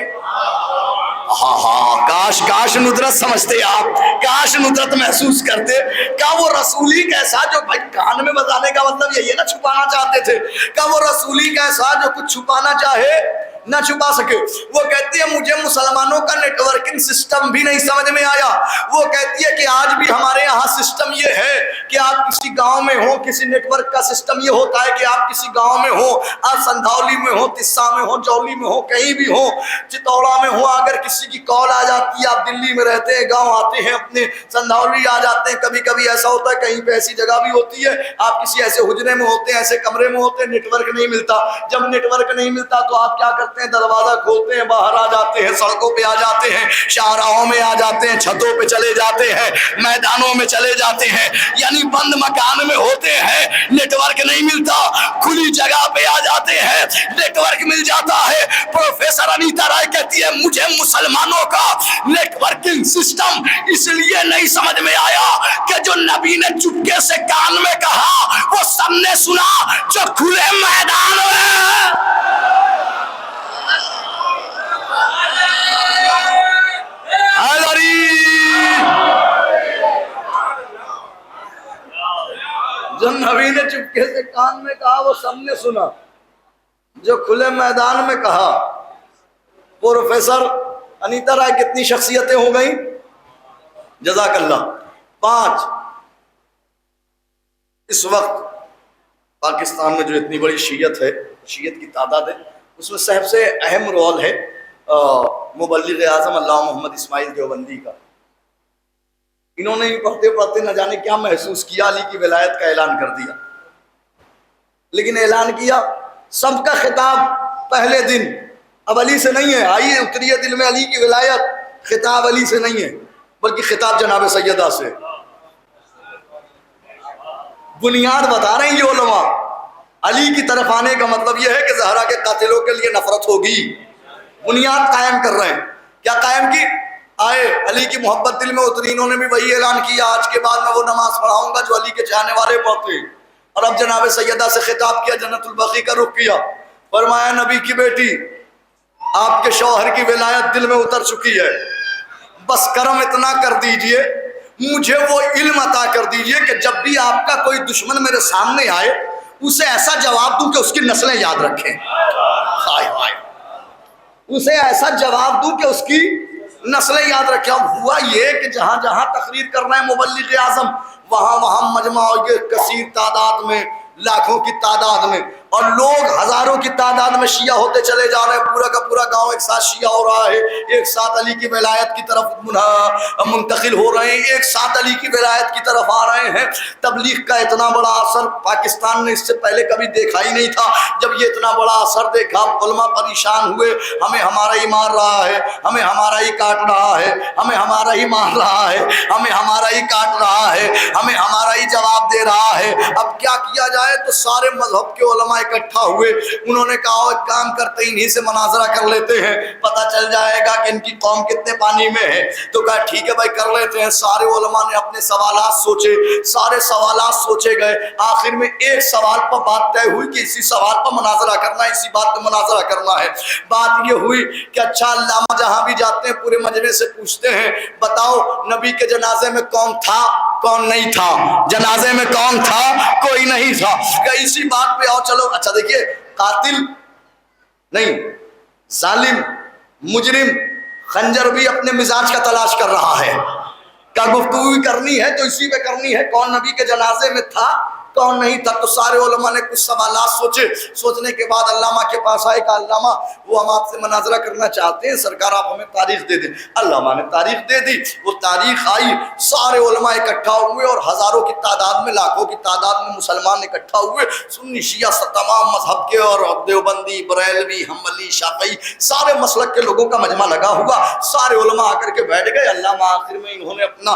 ہاں کاش ندرت سمجھتے آپ، کاش ندرت محسوس کرتے. کیا وہ رسول ہی کیسا جو بھائی کان میں بتانے کا مطلب یہی ہے نا چھپانا چاہتے تھے. کیا وہ رسول ہی کیسا جو کچھ چھپانا چاہے نہ چھپا سکے. وہ کہتی ہے مجھے مسلمانوں کا نیٹ ورکنگ سسٹم بھی نہیں سمجھ میں آیا. وہ کہتی ہے کہ آج بھی ہمارے یہاں سسٹم یہ ہے کہ آپ کسی گاؤں میں ہو، کسی نیٹ ورک کا سسٹم یہ ہوتا ہے کہ آپ کسی گاؤں میں ہو، آپ سندھولی میں ہو، تسا میں ہو، جولی میں ہو، کہیں بھی ہو، چتوڑا میں ہو، اگر کسی کی کال آ جاتی ہے، آپ دلی میں رہتے ہیں، گاؤں آتے ہیں اپنے، سندھولی آ جاتے ہیں. کبھی کبھی ایسا ہوتا ہے کہیں پہ ایسی جگہ بھی ہوتی ہے آپ کسی ایسے حجرے میں ہوتے ہیں، ایسے کمرے میں ہوتے ہیں، نیٹ ورک نہیں ملتا. جب نیٹ ورک نہیں ملتا تو آپ کیا کرتے ہیں؟ دروازہ کھولتے ہیں، باہر آ جاتے ہیں، سڑکوں پہ آ جاتے ہیں، شاہراہوں میں آ جاتے ہیں، چھتوں پہ چلے جاتے ہیں، میدانوں میں چلے جاتے ہیں، یعنی بند مکان میں ہوتے ہیں، نیٹ ورک نہیں ملتا، کھلی جگہ پہ آ جاتے ہیں، نیٹ ورک مل جاتا ہے. پروفیسر انیتا رائے کہتی ہے مجھے مسلمانوں کا نیٹ ورکنگ سسٹم اس لیے نہیں سمجھ میں آیا کہ جو نبی نے چپکے سے کان میں کہا وہ سب نے سنا جو کھلے میدان میں. جو نبی نے چپکے سے کان میں کہا وہ سب نے سنا جو کھلے میدان میں کہا. پروفیسر انیتا رائے کتنی شخصیتیں ہو گئیں؟ جزاک اللہ. 5. اس وقت پاکستان میں جو اتنی بڑی شیعت ہے، شیعت کی تعداد ہے، اس میں سب سے اہم رول ہے مبلغ اعظم علامہ محمد اسماعیل دیوبندی کا. انہوں نے پڑھتے پڑھتے نہ جانے کیا محسوس کیا، علی کی ولایت کا اعلان کر دیا. لیکن اعلان کیا سب کا خطاب پہلے دن اب علی سے نہیں ہے، آئیے اتریے دل میں علی کی ولایت. خطاب علی سے نہیں ہے بلکہ خطاب جناب سیدہ سے. بنیاد بتا رہے ہیں یہ علماء. علی کی طرف آنے کا مطلب یہ ہے کہ زہرا کے قاتلوں کے لیے نفرت ہوگی. بنیاد قائم کر رہے ہیں. کیا قائم کی؟ آئے علی کی محبت دل میں اتری. انہوں نے بھی وہی اعلان کیا آج کے بعد میں وہ نماز پڑھاؤں گا جو علی کے چاہنے والے پڑھتے ہیں. اور اب جناب سیدہ سے خطاب کیا، جنت البقیع کا رخ کیا، فرمایا نبی کی بیٹی آپ کے شوہر کی ولایت دل میں اتر چکی ہے، بس کرم اتنا کر دیجئے مجھے وہ علم عطا کر دیجئے کہ جب بھی آپ کا کوئی دشمن میرے سامنے آئے اسے ایسا جواب دوں کہ اس کی نسلیں یاد رکھیں. ہائے ہائے، اسے ایسا جواب دوں کہ اس کی نسلیں یاد رکھیں. اب ہوا یہ کہ جہاں جہاں تقریر کر رہے ہیں مبلغ اعظم، وہاں وہاں مجمع یہ کثیر تعداد میں، لاکھوں کی تعداد میں، اور لوگ ہزاروں کی تعداد میں شیعہ ہوتے چلے جا رہے ہیں، پورا کا پورا گاؤں ایک ساتھ شیعہ ہو رہا ہے، ایک ساتھ علی کی ولایت کی طرف منتقل ہو رہے ہیں، ایک ساتھ علی کی ولایت کی طرف آ رہے ہیں۔ تبلیغ کا اتنا بڑا اثر پاکستان نے اس سے پہلے کبھی دیکھا ہی نہیں تھا۔ جب یہ اتنا بڑا اثر دیکھا، علماء پریشان ہوئے، ہمیں ہمارا ہی مار رہا ہے، ہمیں ہمارا ہی کاٹ رہا ہے، ہمیں ہمارا ہی مار رہا ہے، ہمیں ہمارا ہی کاٹ رہا ہے، ہمیں ہمارا ہی جواب دے رہا ہے، اب کیا کیا جائے؟ تو سارے مذہب کے علماء اکٹھا ہوئے، انہوں نے کہا ایک کام کرتے ہیں، انہی سے مناظرہ کر لیتے ہیں، پتہ چل جائے گا کہ ان کی قوم کتنے پانی میں ہے۔ تو کہا ٹھیک ہے بھائی کر لیتے ہیں۔ سارے علماء نے اپنے سوالات سوچے، سارے سوالات سوچے گئے، آخر میں ایک سوال پر بات طے ہوئی کہ اسی سوال پر مناظرہ کرنا ہے، اسی بات پر مناظرہ کرنا ہے۔ بات یہ ہوئی کہ اچھا علامہ جہاں بھی جاتے ہیں پورے مجمع سے پوچھتے ہیں بتاؤ نبی کے جنازے میں کون تھا کون نہیں تھا؟ جنازے میں کون تھا؟ کوئی نہیں تھا۔ کہ اسی بات پہ آؤ چلو، اچھا دیکھیے قاتل نہیں، ظالم، مجرم، خنجر بھی اپنے مزاج کا تلاش کر رہا ہے، کیا گفتگو کرنی ہے تو اسی پہ کرنی ہے، کون نبی کے جنازے میں تھا کون نہیں تھا۔ تو سارے علماء نے کچھ سوالات سوچے، سوچنے کے بعد علامہ کے پاس آئے، کہا علامہ وہ ہم آپ سے مناظرہ کرنا چاہتے ہیں، سرکار آپ ہمیں تاریخ دے دیں۔ علامہ نے تاریخ دے دی، وہ تاریخ آئی، سارے علماء اکٹھا ہوئے اور ہزاروں کی تعداد میں، لاکھوں کی تعداد میں مسلمان اکٹھا ہوئے، سنی شیعہ تمام مذہب کے، اور دیوبندی، بریلوی، حنبلی، شافعی، سارے مسلک کے لوگوں کا مجمع لگا ہوا، سارے علماء آ کر کے بیٹھ گئے۔ علامہ آخر میں انہوں نے اپنا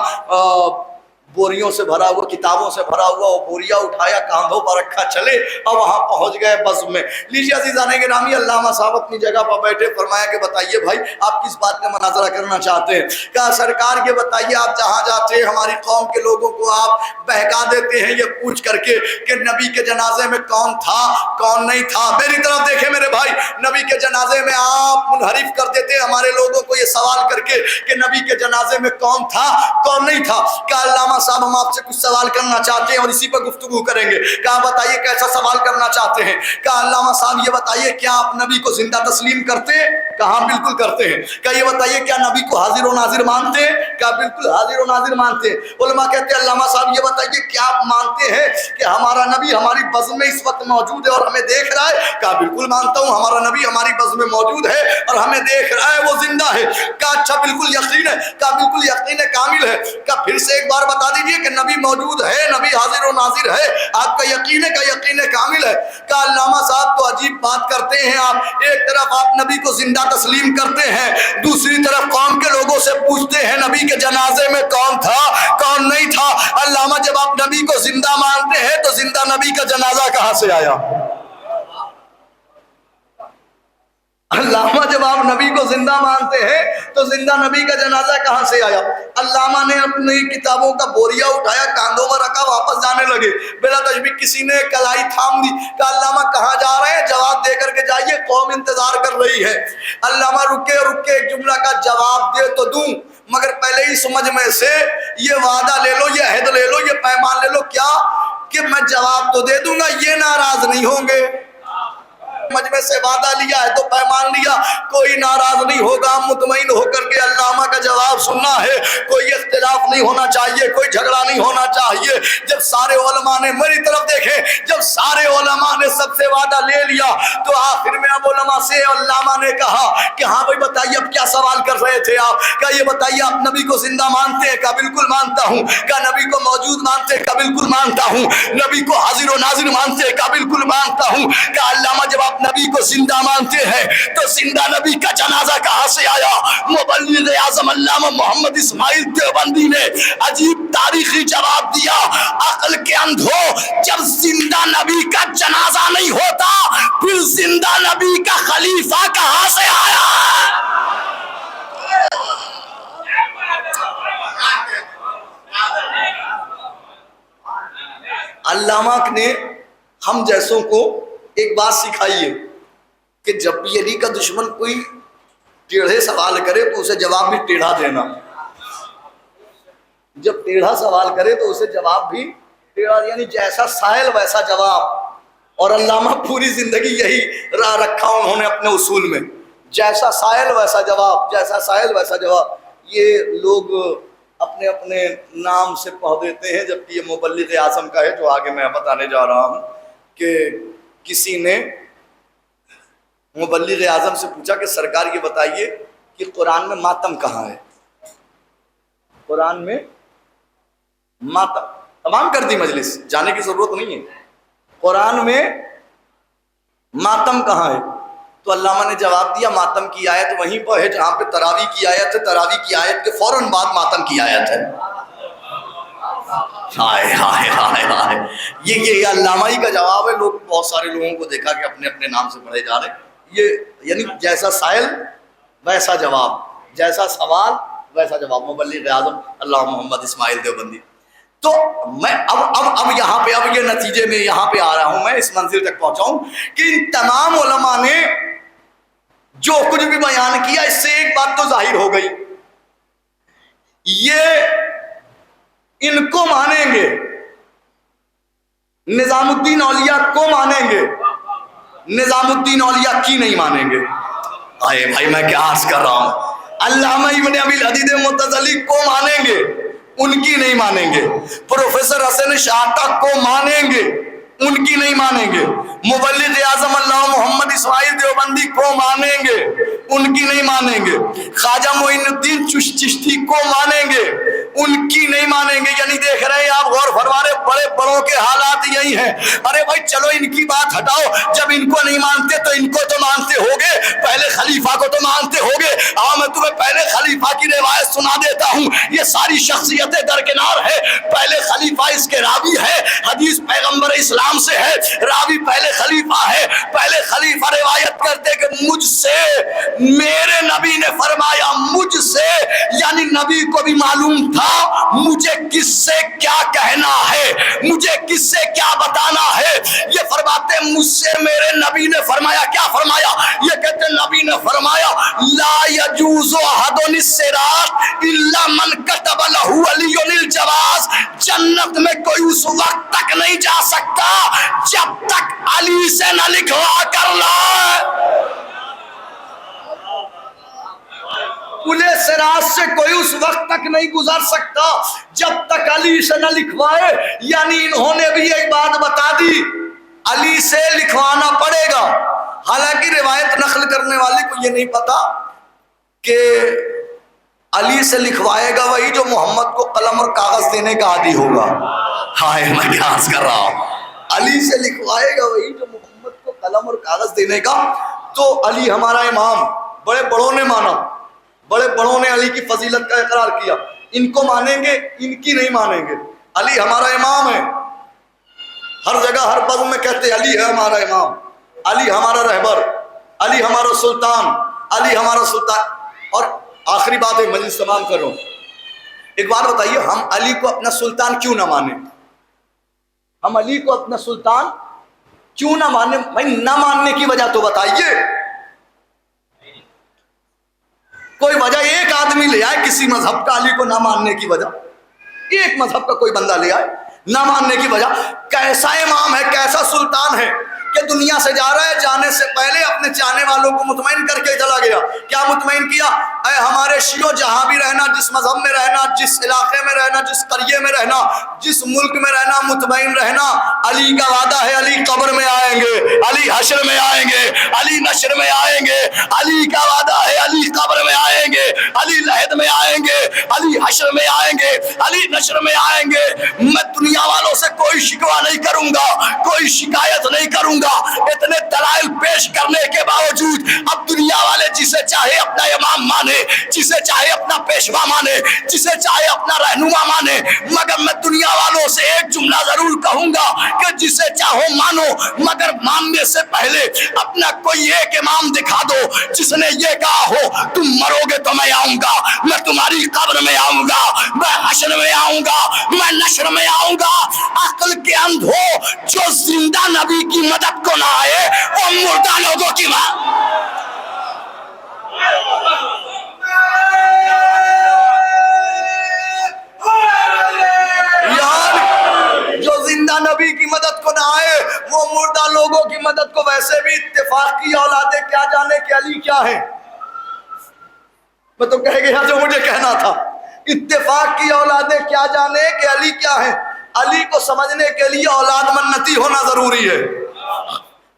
بوریوں سے بھرا ہوا، کتابوں سے بھرا ہوا وہ بوریا اٹھایا، کاندھوں پر رکھا، چلے اور وہاں پہنچ گئے بزم میں۔ لیجیے عزیزان گرامی، علامہ صاحب اپنی جگہ پر بیٹھے، فرمایا کہ بتائیے بھائی آپ کس بات میں مناظرہ کرنا چاہتے ہیں؟ کہا سرکار یہ بتائیے آپ جہاں جاتے ہیں ہماری قوم کے لوگوں کو آپ بہکا دیتے ہیں یہ پوچھ کر کے کہ نبی کے جنازے میں کون تھا کون نہیں تھا۔ میری طرف دیکھیں میرے بھائی، نبی کے جنازے میں آپ منحرف کر دیتے ہیں ہمارے لوگوں کو یہ سوال کر کے کہ نبی کے جنازے میں کون تھا کون نہیں تھا۔ کہا علامہ صاحب ہم آپ سے کچھ سوال کرنا چاہتے ہیں اور اسی پر گفتگو کریں گے۔ کہا بتائیے کیسا سوال کرنا چاہتے ہیں؟ کہا علامہ صاحب یہ بتائیے کیا آپ نبی کو زندہ تسلیم کرتے ہیں؟ کہا بالکل کرتے ہیں۔ کہا یہ بتائیے کیا نبی کو حاضر و ناظر مانتے ہیں؟ کہا بالکل حاضر و ناظر مانتے ہیں۔ علماء کہتے ہیں علامہ صاحب یہ بتائیے کیا آپ مانتے ہیں کہ ہمارا نبی ہماری بزم میں اس وقت موجود ہے اور ہمیں دیکھ رہا ہے؟ کہا بالکل مانتا ہوں، ہمارا نبی ہماری بزم میں موجود ہے اور ہمیں دیکھ رہا ہے، وہ زندہ ہے۔ کہا اچھا بالکل یقین ہے؟ کہا بالکل یقین کامل ہے۔ کہا پھر سے ایک بار بتا دیجئے کہ نبی موجود ہے، نبی حاضر و ناظر ہے، آپ کا یقین ہے؟ کا یقین کامل ہے۔ کہا علامہ صاحب تو عجیب بات کرتے ہیں آپ، ایک طرف آپ نبی کو زندہ تسلیم کرتے ہیں، دوسری طرف قوم کے لوگوں سے پوچھتے ہیں نبی کے جنازے میں کون تھا کون نہیں تھا۔ علامہ جب آپ نبی کو زندہ مانتے ہیں تو زندہ نبی کا جنازہ کہاں سے آیا؟ علامہ جب آپ نبی کو زندہ مانتے ہیں تو زندہ نبی کا جنازہ کہاں سے آیا؟ علامہ نے اپنی کتابوں کا بوریا اٹھایا، کاندھوں پر رکھا، واپس جانے لگے۔ بلا تشبیہ کسی نے کلائی تھام دی، کہا علامہ کہاں جا رہے ہیں؟ جواب دے کر کے جائیے، قوم انتظار کر رہی ہے۔ علامہ رکے ایک جملہ کا جواب دے تو دوں، مگر پہلے ہی سمجھ میں سے یہ وعدہ لے لو، یہ عہد لے لو، یہ پیمان لے لو، کیا کہ میں جواب تو دے دوں گا، یہ ناراض نہیں ہوں گے۔ مجمع سے وعدہ لیا ہے تو پیمان لیا، کوئی ناراض نہیں ہوگا، مطمئن ہو کر کے علامہ کا جواب سننا ہے، کوئی اختلاف نہیں ہونا چاہیے، کوئی جھگڑا نہیں ہونا چاہیے۔ جب سارے علماء نے میری طرف دیکھے، جب سارے علماء نے سب سے وعدہ لے لیا تو آخر میں اب علماء سے علامہ نے کہا کہ ہاں بھائی بتائیے اب کیا سوال کر رہے تھے آپ؟ کہا یہ بتائیے آپ نبی کو زندہ مانتے ہیں؟ کہا بالکل مانتا ہوں۔ کہا نبی کو موجود مانتے ہیں؟ کہا بالکل مانتا ہوں۔ نبی کو حاضر و ناظر مانتے ہیں؟ کہا بالکل مانتا ہوں۔ کہا علامہ جب آپ نبی کو زندہ مانتے ہیں تو زندہ نبی کا جنازہ کہاں سے آیا؟ مبلغ اعظم علامہ محمد اسماعیل دیوبندی نے عجیب تاریخی جواب دیا، عقل کے اندھو، جب زندہ نبی کا جنازہ نہیں ہوتا پھر زندہ نبی کا خلیفہ کہاں سے آیا؟ علامہ نے ہم جیسوں کو ایک بات سکھائیے کہ جب بھی علی کا دشمن کوئی ٹیڑھے سوال کرے تو اسے جواب بھی ٹیڑھا دینا، جب ٹیڑھا سوال کرے تو اسے جواب بھی ٹیڑھا، یعنی جیسا سائل ویسا جواب۔ اور علامہ پوری زندگی یہی راہ رکھا انہوں نے اپنے اصول میں، جیسا سائل ویسا جواب، جیسا سائل ویسا جواب۔ یہ لوگ اپنے اپنے نام سے پڑھ دیتے ہیں جبکہ یہ مبلغ اعظم کا ہے، جو آگے میں بتانے جا رہا ہوں کہ کسی نے مبلغ اعظم سے پوچھا کہ سرکار یہ بتائیے کہ قرآن میں ماتم کہاں ہے؟ قرآن میں ماتم تمام کر دی مجلس، جانے کی ضرورت نہیں ہے، قرآن میں ماتم کہاں ہے؟ تو علامہ نے جواب دیا ماتم کی آیت وہیں پر ہے جہاں پہ تراویح کی آیت ہے، تراویح کی آیت کے فوراً بعد ماتم کی آیت ہے۔ ہائے ہائے ہائے ہائے، یہ علامہ ہی کا جواب ہے۔ لوگ بہت سارے لوگوں کو دیکھا کہ اپنے اپنے نام سے پڑھے جا رہے ہیں، یہ یعنی جیسا سائل ویسا جواب، جیسا سوال ویسا جواب۔ مبلغ اعظم علامہ محمد اسماعیل دیوبندی۔ تو میں اب یہاں پہ اب یہ نتیجے میں یہاں پہ آ رہا ہوں، میں اس منزل تک پہنچا ہوں کہ ان تمام علماء نے جو کچھ بھی بیان کیا اس سے ایک بات تو ظاہر ہو گئی، یہ ان کو مانیں گے، نظام الدین اولیاء کو مانیں گے، نظام الدین اولیاء کی نہیں مانیں گے۔ آئے بھائی میں کیا عرض کر رہا ہوں، علامہ ابن ابی الحدید معتزلی کو مانیں گے، ان کی نہیں مانیں گے، پروفیسر حسن شاہٹا کو مانیں گے، ان کی نہیں مانیں گے، مبلغ اعظم علامہ محمد اسماعیل دیوبندی کو مانیں گے، ان کی نہیں مانیں گے، خواجہ معین الدین چشتی کو مانیں گے، ان کی نہیں مانیں گے۔ یعنی دیکھ رہے ہیں آپ، غور فرما رہے، بڑے بڑوں کے حالات یہی ہیں۔ ارے بھائی چلو ان کی بات ہٹاؤ، جب ان کو نہیں مانتے تو ان کو تو مانتے ہوگے، پہلے خلیفہ کو تو مانتے ہوگے۔ میں تمہیں پہلے خلیفہ کی روایت سنا دیتا ہوں، یہ ساری شخصیتیں درکنار ہے، پہلے خلیفہ اس کے راوی ہے، حدیث پیغمبر اسلام سے ہے، راوی پہلے خلیفہ ہے، پہلے خلیفہ روایت کرتے کہ مجھ سے میرے نبی نے فرمایا، مجھ سے یعنی نبی کو بھی معلوم تھا مجھے کس سے کیا کہنا ہے، مجھے کس سے کیا بتانا ہے۔ یہ فرماتے مجھ سے میرے نبی نے فرمایا، کیا فرمایا؟ یہ کہتے نبی نے فرمایا لا یجوز احد الصراط الا من كتب له علی الجواز، جنت میں کوئی اس وقت تک نہیں جا سکتا جب تک علی سے نہ لکھوا کر لائے۔ پلے صراط سے کوئی اس وقت تک نہیں گزر سکتا جب تک علی سے نہ لکھوائے۔ یعنی انہوں نے بھی ایک بات بتا دی، علی سے لکھوانا پڑے گا۔ حالانکہ روایت نقل کرنے والے کو یہ نہیں پتا کہ علی سے لکھوائے گا وہی جو محمد کو قلم اور کاغذ دینے کا عادی ہوگا۔ ہائے میں کیا عرض کر رہا ہوں، علی سے لکھوائے گا وہی جو محمد کو قلم اور کاغذ دینے کا۔ تو علی ہمارا امام، بڑے بڑوں نے مانا، بڑے بڑوں نے علی کی فضیلت کا اقرار کیا، ان کو مانیں گے، ان کی نہیں مانیں گے۔ علی ہمارا امام ہے، ہر جگہ ہر بزم میں کہتے علی ہے ہمارا امام، علی ہمارا رہبر، علی ہمارا سلطان، علی ہمارا سلطان۔ اور آخری بات ہے، مجلس تمام کر رہا ہوں، ایک بات بتائیے، ہم علی کو اپنا سلطان کیوں نہ مانیں؟ ہم علی کو اپنا سلطان کیوں نہ مانیں؟ بھائی نہ ماننے کی وجہ تو بتائیے، کوئی وجہ ایک آدمی لے آئے کسی مذہب کا علی کو نہ ماننے کی وجہ، ایک مذہب کا کوئی بندہ لے آئے نہ ماننے کی وجہ۔ کیسا امام ہے، کیسا سلطان ہے کہ دنیا سے جا رہا ہے، جانے سے پہلے اپنے چاہنے والوں کو مطمئن کر کے چلا گیا۔ کیا مطمئن کیا؟ اے ہمارے شیعو، جہاں بھی رہنا، جس مذہب میں رہنا، جس علاقے میں رہنا، جس قریے میں رہنا، جس ملک میں رہنا، مطمئن رہنا، علی کا وعدہ ہے، علی قبر میں آئیں گے، علی حشر میں آئیں گے، علی نشر میں آئیں گے، علی کا وعدہ ہے، علی قبر میں آئیں گے، علی لحد میں آئیں گے، علی حشر میں آئیں گے، علی نشر میں آئیں گے۔ میں دنیا والوں سے کوئی شکوہ نہیں کروں گا، کوئی شکایت نہیں کروں گا۔ اتنے دلائل پیش کرنے کے باوجود اب دنیا والے جسے چاہے اپنا امام مانے، جسے چاہے اپنا پیشوا مانے، جسے چاہے اپنا رہنما مانے، مگر میں دنیا والوں سے ایک جملہ ضرور کہوں گا کہ جسے چاہو مانو، مگر ماننے سے پہلے اپنا کوئی ایک امام دکھا دو جس نے یہ کہا ہو تم مرو گے تو میں آؤں گا، میں تمہاری قبر میں آؤں گا، میں حشر میں آؤں گا، میں نشر میں آؤں گا۔ عقل کے اندھ ہو، جو زندہ نبی کی مدد کو نہ آئے وہ مردہ لوگوں کی ماں۔ جو زندہ نبی کی مدد کو نہ آئے وہ مردہ لوگوں کی مدد کو۔ ویسے بھی اتفاق کی اولادیں کیا جانے کہ علی کیا ہے، میں تو کہہ گیا جو مجھے کہنا تھا۔ اتفاق کی اولادیں کیا جانے کہ علی کیا ہے۔ علی کو سمجھنے کے لیے اولاد منتی ہونا ضروری ہے۔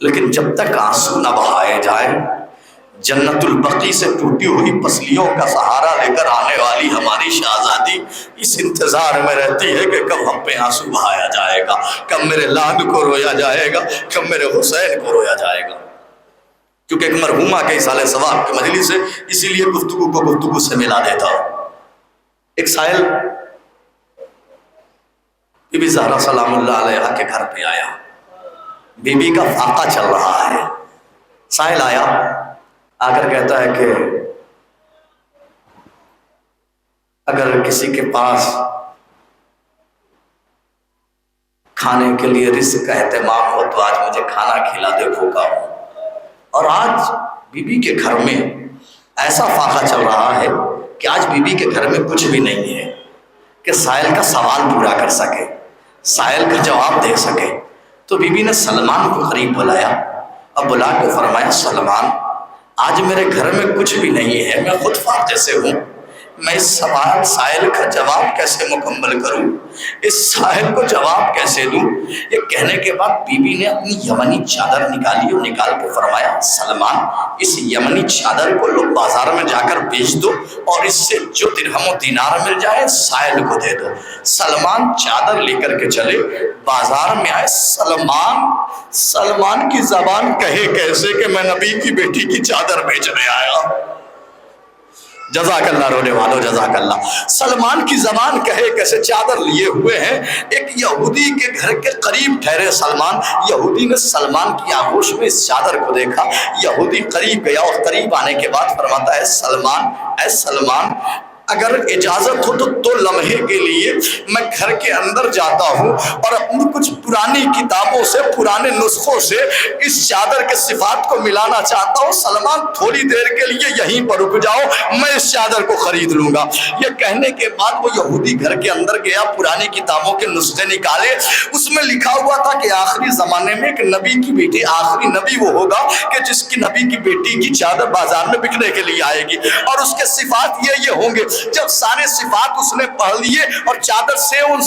لیکن جب تک آنسو نہ بہائے جائیں، جنت البقیع سے ٹوٹی ہوئی پسلیوں کا سہارا لے کر آنے والی ہماری شہزادی اس انتظار میں رہتی ہے کہ کب ہم پہ آنسو بہایا جائے گا، کب میرے لال کو رویا جائے گا، کب میرے حسین کو رویا جائے گا۔ کیونکہ ایک مرحومہ کے ایصال ثواب کی مجلس ہے، اسی لیے گفتگو کو گفتگو سے ملا دیتا ہوں۔ ایک سائل بی بی زہرا سلام اللہ علیہا کے گھر پہ آیا، بی بی کا فاقہ چل رہا ہے۔ سائل آیا، آ کر کہتا ہے کہ اگر کسی کے پاس کھانے کے لیے رزق کا اہتمام ہو تو آج مجھے کھانا کھلا دے، بھوکا ہوں۔ اور آج بی بی کے گھر میں ایسا فاقہ چل رہا ہے کہ آج بی بی کے گھر میں کچھ بھی نہیں ہے کہ سائل کا سوال پورا کر سکے، سائل کا جواب دے سکے۔ تو بی بی نے سلمان کو قریب بلایا، اب بلا کے فرمایا، سلمان آج میرے گھر میں کچھ بھی نہیں ہے، میں خود فاقے سے ہوں، میں اس سوال سائل کا جواب کیسے مکمل کروں، اس سائل کو جواب کیسے دوں؟ یہ کہنے کے بعد بی بی نے اپنی یمنی چادر نکالی اور نکال کے فرمایا، سلمان اس یمنی چادر کو لو بازار میں جا کر بیچ دو اور اس سے جو درہم و دینار مل جائے سائل کو دے دو۔ سلمان چادر لے کر کے چلے، بازار میں آئے۔ سلمان کی زبان کہے کیسے کہ میں نبی کی بیٹی کی چادر بیچنے آیا۔ جزاک اللہ رونے والوں، جزاک اللہ۔ سلمان کی زبان کہے کیسے، چادر لیے ہوئے ہیں، ایک یہودی کے گھر کے قریب ٹھہرے سلمان۔ یہودی نے سلمان کی آغوش میں اس چادر کو دیکھا، یہودی قریب گیا اور قریب آنے کے بعد فرماتا ہے، اے سلمان اگر اجازت ہو تو 2 لمحے کے لیے میں گھر کے اندر جاتا ہوں اور اپنی کچھ پرانی کتابوں سے، پرانے نسخوں سے اس چادر کے صفات کو ملانا چاہتا ہوں۔ سلمان تھوڑی دیر کے لیے یہیں پر رک جاؤ، میں اس چادر کو خرید لوں گا۔ یہ کہنے کے بعد وہ یہودی گھر کے اندر گیا، پرانی کتابوں کے نسخے نکالے، اس میں لکھا ہوا تھا کہ آخری زمانے میں ایک نبی کی بیٹی، آخری نبی وہ ہوگا کہ جس کی نبی کی بیٹی کی چادر بازار میں بکنے کے لیے آئے گی، اور اس کے صفات یہ ہوں گے۔ جب سارے صفات اس نے پڑھ لیے اور چادر سے ان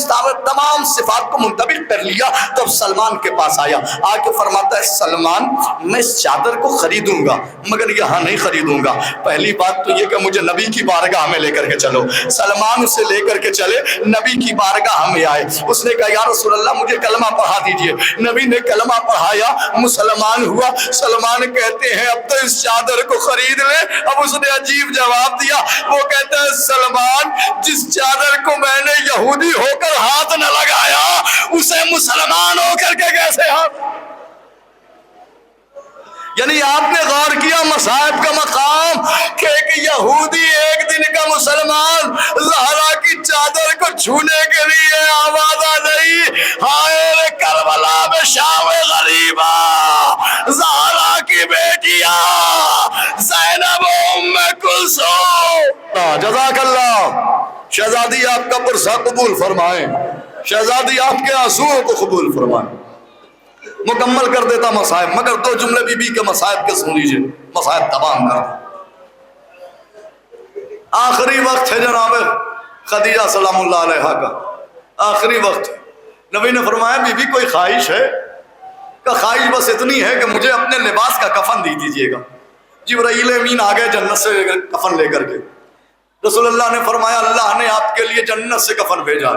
تمام صفات کو منطبق کر لیا، تب سلمان کے پاس آیا، آ کے فرماتا ہے، سلمان میں اس چادر کو خریدوں گا مگر یہاں نہیں خریدوں گا، پہلی بات تو یہ کہ مجھے نبی کی بارگاہ میں لے کر کے چلو۔ سلمان اسے لے کر کے چلے، نبی کی بارگاہ میں آئے، اس نے کہا، یا رسول اللہ مجھے کلمہ پڑھا دیجئے۔ نبی نے کلمہ پڑھایا، مسلمان ہوا۔ سلمان کہتے ہیں، اب تو اس چادر کو خرید لے۔ اب اس نے عجیب جواب دیا، وہ کہتا ہے، سلمان جس چادر کو میں نے یہودی ہو کر ہاتھ نہ لگایا، اسے مسلمان ہو کر کے کیسے ہاتھ؟ یعنی آپ نے غور کیا مصائب کا مقام کہ ایک یہودی ایک دن کا مسلمان زہرا کی چادر کو چھونے کے لیے آوازہ نہیں، ہائے کربلا میں شام غریبہ زہرا کی بیٹیاں زینب و ام کلثوم۔ جزاک اللہ۔ شہزادی آپ کا پرسہ قبول فرمائیں، شہزادی آپ کے آنسوؤں کو قبول فرمائیں۔ مکمل کر دیتا مصائب، مگر 2 جملے بی بی کے مصائب کے سن لیجئے، مصائب تمام کر دیں۔ آخری وقت ہے جناب خدیجہ سلام اللہ علیہا کا، آخری وقت۔ نبی نے فرمایا، بی بی کوئی خواہش ہے؟ کہ خواہش بس اتنی ہے کہ مجھے اپنے لباس کا کفن دے دیجئے گا۔ جبرائیل امین آ گئے جنت سے کفن لے کر کے۔ رسول اللہ نے فرمایا، اللہ نے آپ کے لیے جنت سے کفن بھیجا۔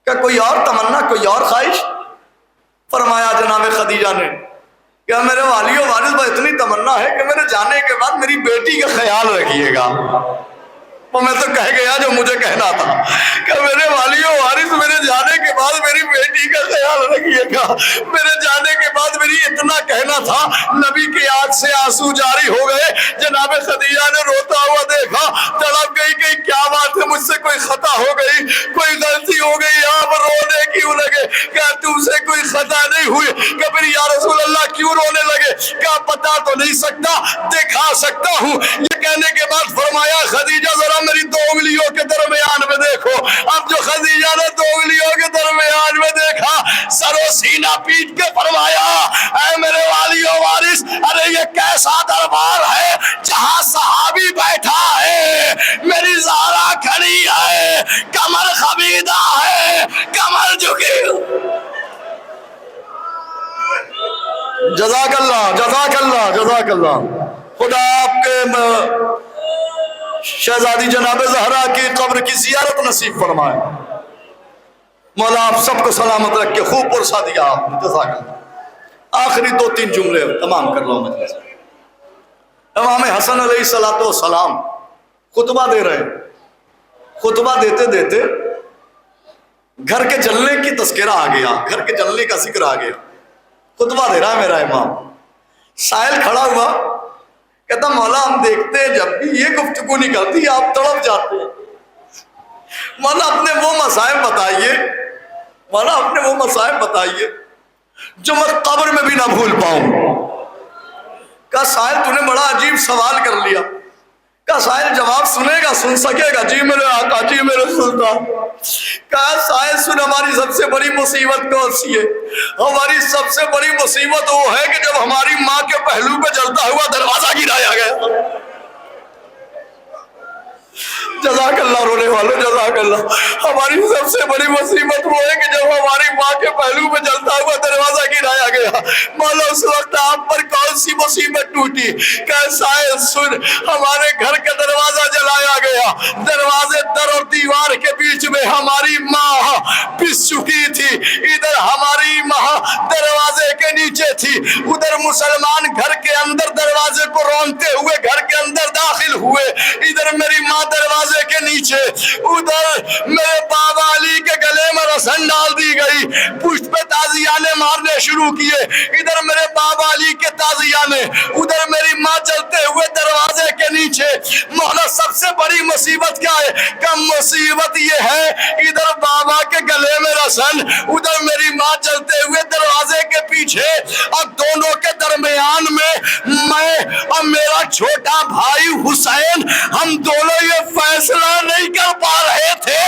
کہ کوئی اور تمنا، کوئی اور خواہش؟ فرمایا جناب خدیجہ نے کہ میرے والی و وارث پر اتنی تمنا ہے کہ میرے جانے کے بعد میری بیٹی کا خیال رکھیے گا۔ وہ میں تو کہہ گیا جو مجھے کہنا تھا کہ میرے والی و وارث میرے جانے کے بعد میری بیٹی کا خیال رکھیے گا۔ میرے جانے کے بعد میری اتنا کہنا تھا۔ نبی کی آنکھ سے آنسو جاری ہو گئے۔ جناب خدیجہ نے روتا ہوا دیکھا، تڑپ گئی کہ کیا بات ہے، مجھ سے کوئی خطا ہو گئی، کوئی غلطی ہو گئی، آپ رونے کیوں لگے؟ کیا تم سے کوئی خطا نہیں ہوئی؟ کہ پھر یا رسول اللہ کیوں رونے لگے؟ کیا پتا تو نہیں سکتا، دکھا سکتا ہوں۔ یہ کہنے کے بعد فرمایا، خدیجہ ذرا میری 2 انگلیوں کے درمیان میں دیکھو۔ اب جو خدیجہ نے 2 انگلیوں کے درمیان میں دیکھا، سر و سینہ پیٹ کے فرمایا، اے میرے والی و وارث، ارے یہ کیسا دربار ہے جہاں صحابی بیٹھا ہے، میری زہرا کھڑی ہے، کمر خمیدہ ہے، کمر جھکی۔ جزاک اللہ جزاک اللہ جزاک اللہ. خدا آپ کے شہزادی جناب زہرا کی قبر کی زیارت نصیب فرمائے. مولا آپ سب کو سلامت رکھ کے خوب پرسا دیا آپ نے. جزاک اللہ. آخری 2-3 جملے تمام کر لو مجلس. امام حسن علیہ السلام خطبہ دے رہے. خطبہ دیتے دیتے گھر کے جلنے کی تذکرہ آ گیا, گھر کے جلنے کا ذکر آ گیا. خطبہ دے رہا ہے میرا امام. سائل کھڑا ہوا, کہتا مولا ہم دیکھتے ہیں جب بھی یہ گفتگو نکلتی آپ تڑپ جاتے ہیں. مولا اپنے وہ مصائب بتائیے, مولا اپنے وہ مصائب بتائیے جو میں قبر میں بھی نہ بھول پاؤں. کہا سائل تو نے بڑا عجیب سوال کر لیا. کہا سائل جواب سنے گا, سن سکے گا؟ جی میرے آقا, جی میرے سلطان. کہا سائل سن, ہماری سب سے بڑی مصیبت کون سی ہے؟ ہماری سب سے بڑی مصیبت وہ ہے کہ جب ہماری ماں کے پہلو پہ جلتا ہوا دروازہ گرایا گیا. جزاک اللہ رونے والوں, جزاک اللہ. ہماری سب سے بڑی مصیبت وہ ہے کہ جب ہماری ماں کے پہلو پہ جلتا ہوا دروازہ گرایا گیا. مولا اس وقت آپ پر کون سی مصیبت ٹوٹی؟ کہ سائل سن, ہمارے گھر کا دروازہ جلایا گیا. دروازے در اور دیوار کے بیچ میں ہماری ماں پس چکی تھی. ادھر ہماری ماں دروازے کے نیچے تھی, ادھر مسلمان گھر کے اندر دروازے کو رونتے ہوئے گھر کے اندر داخل ہوئے. ادھر میری ماں دروازے کے نیچے, ادھر میرے بابا علی کے گلے میں رسن ڈال دی گئی, پشت پہ تازیانے مارنے شروع کیے. ادھر میرے بابا علی کے تازیانے, ادھر میری ماں چلتے ہوئے دروازے کے نیچے. مولا سب سے بڑی مصیبت کیا ہے؟ کہ مصیبت یہ ہے ادھر بابا کے گلے میں رسن, ادھر میری ماں چلتے ہوئے دروازے کے پیچھے, اور دونوں کے درمیان میں میں اور میرا چھوٹا بھائی حسین, ہم دونوں یہ فیصلہ نہیں کر پا رہے تھے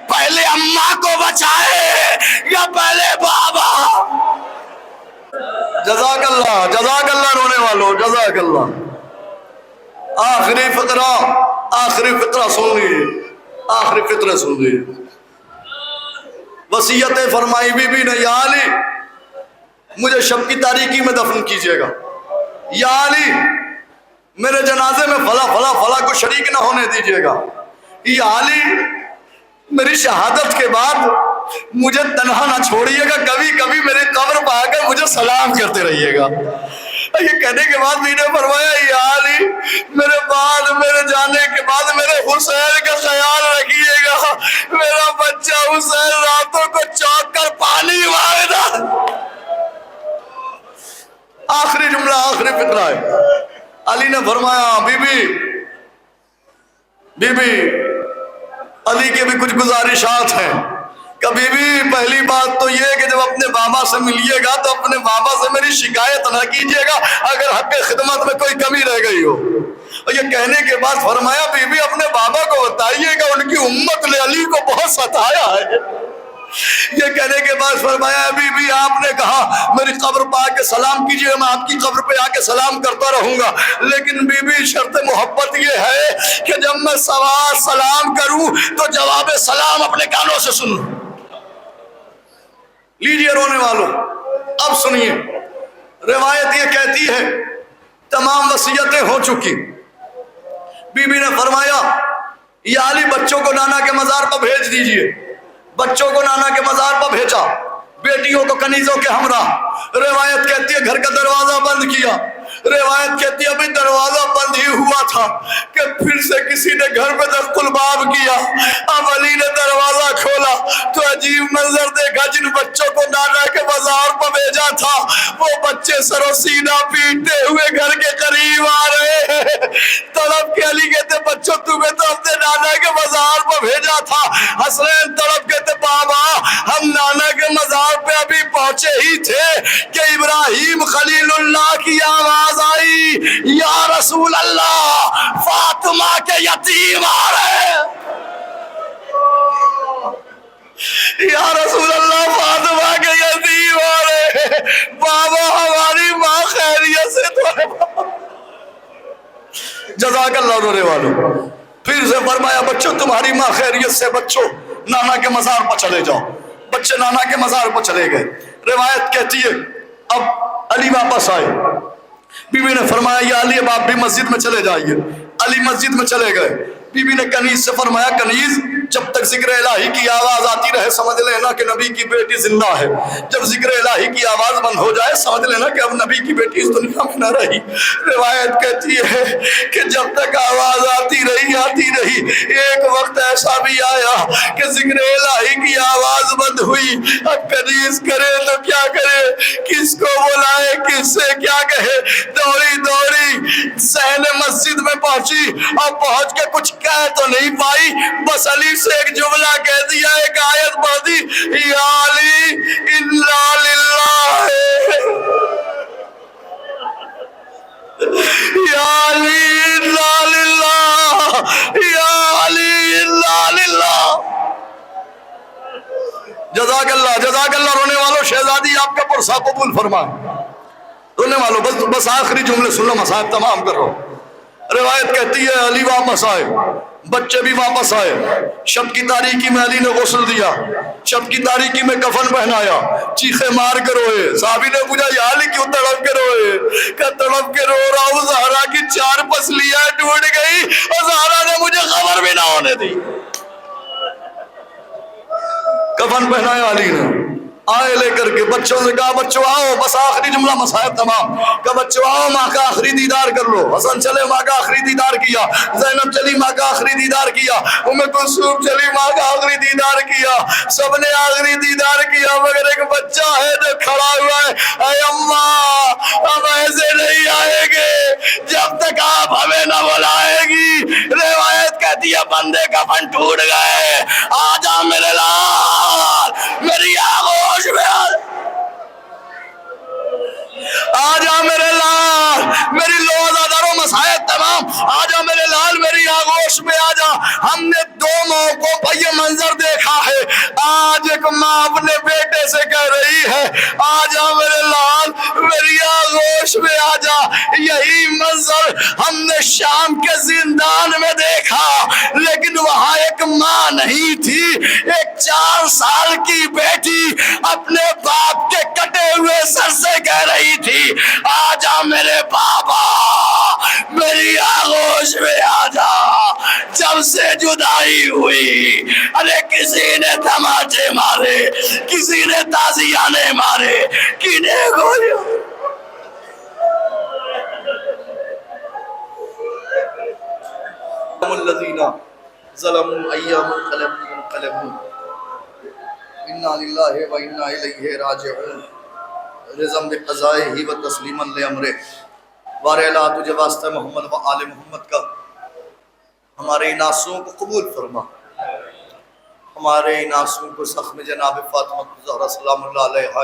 پہلے اماں کو بچائے یا پہلے بابا. جزاک اللہ جزاک اللہ رونے والوں, جزاک اللہ. آخری فقرہ سن لیجیے, آخری فقرہ سن لیجیے. وصیت فرمائی بی بی نے, یا علی مجھے شب کی تاریکی میں دفن کیجیے گا. یا علی میرے جنازے میں فلاں فلاں فلاں کو شریک نہ ہونے دیجیے گا. یا علی میری شہادت کے بعد مجھے تنہا نہ چھوڑیے گا, کبھی کبھی میری قبر پہ آ کر مجھے سلام کرتے رہیے گا. یہ کہنے کے بعد میں نے فرمایا, یا علی میرے جانے کے بعد میرے حسین کا خیال رکھیے گا. میرا بچہ حسین راتوں کو چوک کر پانی مانگتا. آخری جملہ, آخری فقرہ ہے. علی نے فرمایا, بی بی علی کے بھی کچھ گزارشات ہیں. کبھی بھی پہلی بات تو یہ کہ جب اپنے بابا سے ملیے گا تو اپنے بابا سے میری شکایت نہ کیجیے گا اگر حق خدمت میں کوئی کمی رہ گئی ہو. اور یہ کہنے کے بعد فرمایا, بی بی اپنے بابا کو بتائیے گا ان کی امت نے علی کو بہت ستایا ہے. یہ کہنے کے بعد فرمایا, بی بی آپ نے کہا میری قبر پہ آ کے سلام کیجیے, میں آپ کی قبر پہ آ کے سلام کرتا رہوں گا, لیکن بی بی شرط محبت یہ ہے کہ جب میں سلام کروں تو جواب سلام اپنے کانوں سے سنوں. لیجیے رونے والوں, اب سنیے. روایت یہ کہتی ہے تمام وصیتیں ہو چکی. بی بی نے فرمایا, یا علی بچوں کو نانا کے مزار پر بھیج دیجیے. بچوں کو نانا کے مزار پر بھیجا, بیٹیوں کو کنیزوں کے ہمراہ. روایت کہتی ہے گھر کا دروازہ بند کیا. روایت کہتی ہے ابھی دروازہ بند ہی ہوا تھا کہ پھر سے کسی نے گھر پہ دست الباب کیا. اب علی نے دروازہ کھولا تو عجیب منظر دیکھا, جن بچوں کو نانا کے مزار پر بھیجا تھا وہ بچے سر و سینہ پیٹتے ہوئے گھر کے قریب آ رہے ہیں. تڑپ کے علی کہتے, بچوں تمہیں تو اپنے نانا کے مزار پر بھیجا تھا. حسنین تڑپ کہتے, بابا ہم نانا کے مزار پہ ابھی پہنچے ہی تھے کہ ابراہیم خلیل اللہ کی آواز آئی, یا رسول اللہ فاطمہ کے یتیم آ رہے ہیں. یا رسول اللہ فاطمہ کے یتیم آ رہے ہیں. بابا ہماری ماں خیریت سے تو ہے. جزاک اللہ رونے والوں. پھر سے فرمایا, بچوں تمہاری ماں خیریت سے, بچوں نانا کے مزار پر چلے جاؤ. بچے نانا کے مزار پر چلے گئے. روایت کہتی ہے اب علی واپس آئے، بیوی نے فرمایا یا علی اب آپ بھی مسجد میں چلے جائیے۔ علی مسجد میں چلے گئے، بیوی نے کنیز سے فرمایا کنیز جب تک ذکر الہی کی آواز آتی رہے سمجھ لینا کہ نبی کی بیٹی زندہ ہے، جب ذکر الہی کی آواز بند ہو جائے سمجھ لینا کہ اب نبی کی بیٹی اس دنیا میں نہ رہی۔ روایت کہتی ہے کہ جب تک آواز آتی رہی، ایک وقت ایسا بھی آیا کہ ذکر الہی کی آواز بند ہوئی، اب کنیز کرے تو کیا کرے، کس کو بلائے، کس سے کیا کہے، دوڑی صحن مسجد میں پہنچی، اب پہنچ کے کچھ کہہ تو نہیں پائی، بس علی سے ایک جملہ کہہ دیا، ایک آیت پڑھ دی، یا علی انا للہ، یا علی انا للہ، یا علی انا للہ۔ جزاک اللہ رونے والوں، شہزادی آپ کا پرسہ قبول فرمائے۔ رونے والوں بس آخری جملے سن لو، مصائب تمام کر رہا ہوں۔ روایت کہتی ہے علی واپس آئے، بچے بھی واپس آئے، شب کی تاریکی میں علی نے غسل دیا، شب کی تاریکی میں کفن پہنایا، چیخے مار کے روئے۔ صحابی نے پوچھا یا علی کیوں تڑپ کے روئے؟ کہ تڑپ کے رو رہا ہوں زہرا کی 4 پسلیاں ٹوٹ گئی اور زہرا نے مجھے خبر بھی نہ ہونے دی۔ کفن پہنایا علی نے، آئے لے کر کے بچوں سے کہا بچوں آؤ، بس آخری جملہ مصائب تمام، کہ بچوں آؤ ماں کا آخری دیدار کر لو۔ حسن چلے ماں کا آخری دیدار کیا، زینب چلی ماں کا آخری دیدار کیا، کلثوم چلی ماں کا آخری دیدار کیا، سب نے آخری دیدار کیا، مگر ایک بچہ ہے جو کھڑا ہوا ہے، اے اماں ہم ایسے نہیں آئیں گے جب تک آپ ہمیں نہ بلائے گی۔ روایت کہتی ہے بندے کفن ٹوٹ گئے، آجا میرے لال میری آغوش میں آجا میرے لال، میری لوزہ در و مسائب تمام، آجا میرے لال میری آغوش میں آجا۔ ہم نے 2 موقعوں پر یہ منظر دیکھا ہے، آج ایک ماں اپنے بیٹے سے کہہ رہی ہے آجا میرے لال میری آغوش میں آجا۔ یہی منظر ہم نے شام کے زندان میں دیکھا، لیکن وہاں ایک ماں نہیں تھی، ایک 4 سال کی بیٹی اپنے باپ کے کٹے ہوئے سر سے کہہ رہی تھی آجا میرے بابا میری آغوش میں آجا۔ جب سے جدائی ہوئی، ارے کسی نے تماچے مارے، کسی نے تازیانے مارے، کینے گولیاں۔ الذین ظلموا ایام انقلبوا انا للہ و انا الیہ راجعون۔ رضم بقضائہ و تسلیما لامرہ۔ بارے اللہ تجھے واسطہ محمد و آل محمد کا ہمارے ان آنسوؤں کو قبول فرما، ہمارے ان آنسوؤں کو زخم جناب فاطمہ الزہرا سلام اللہ علیہا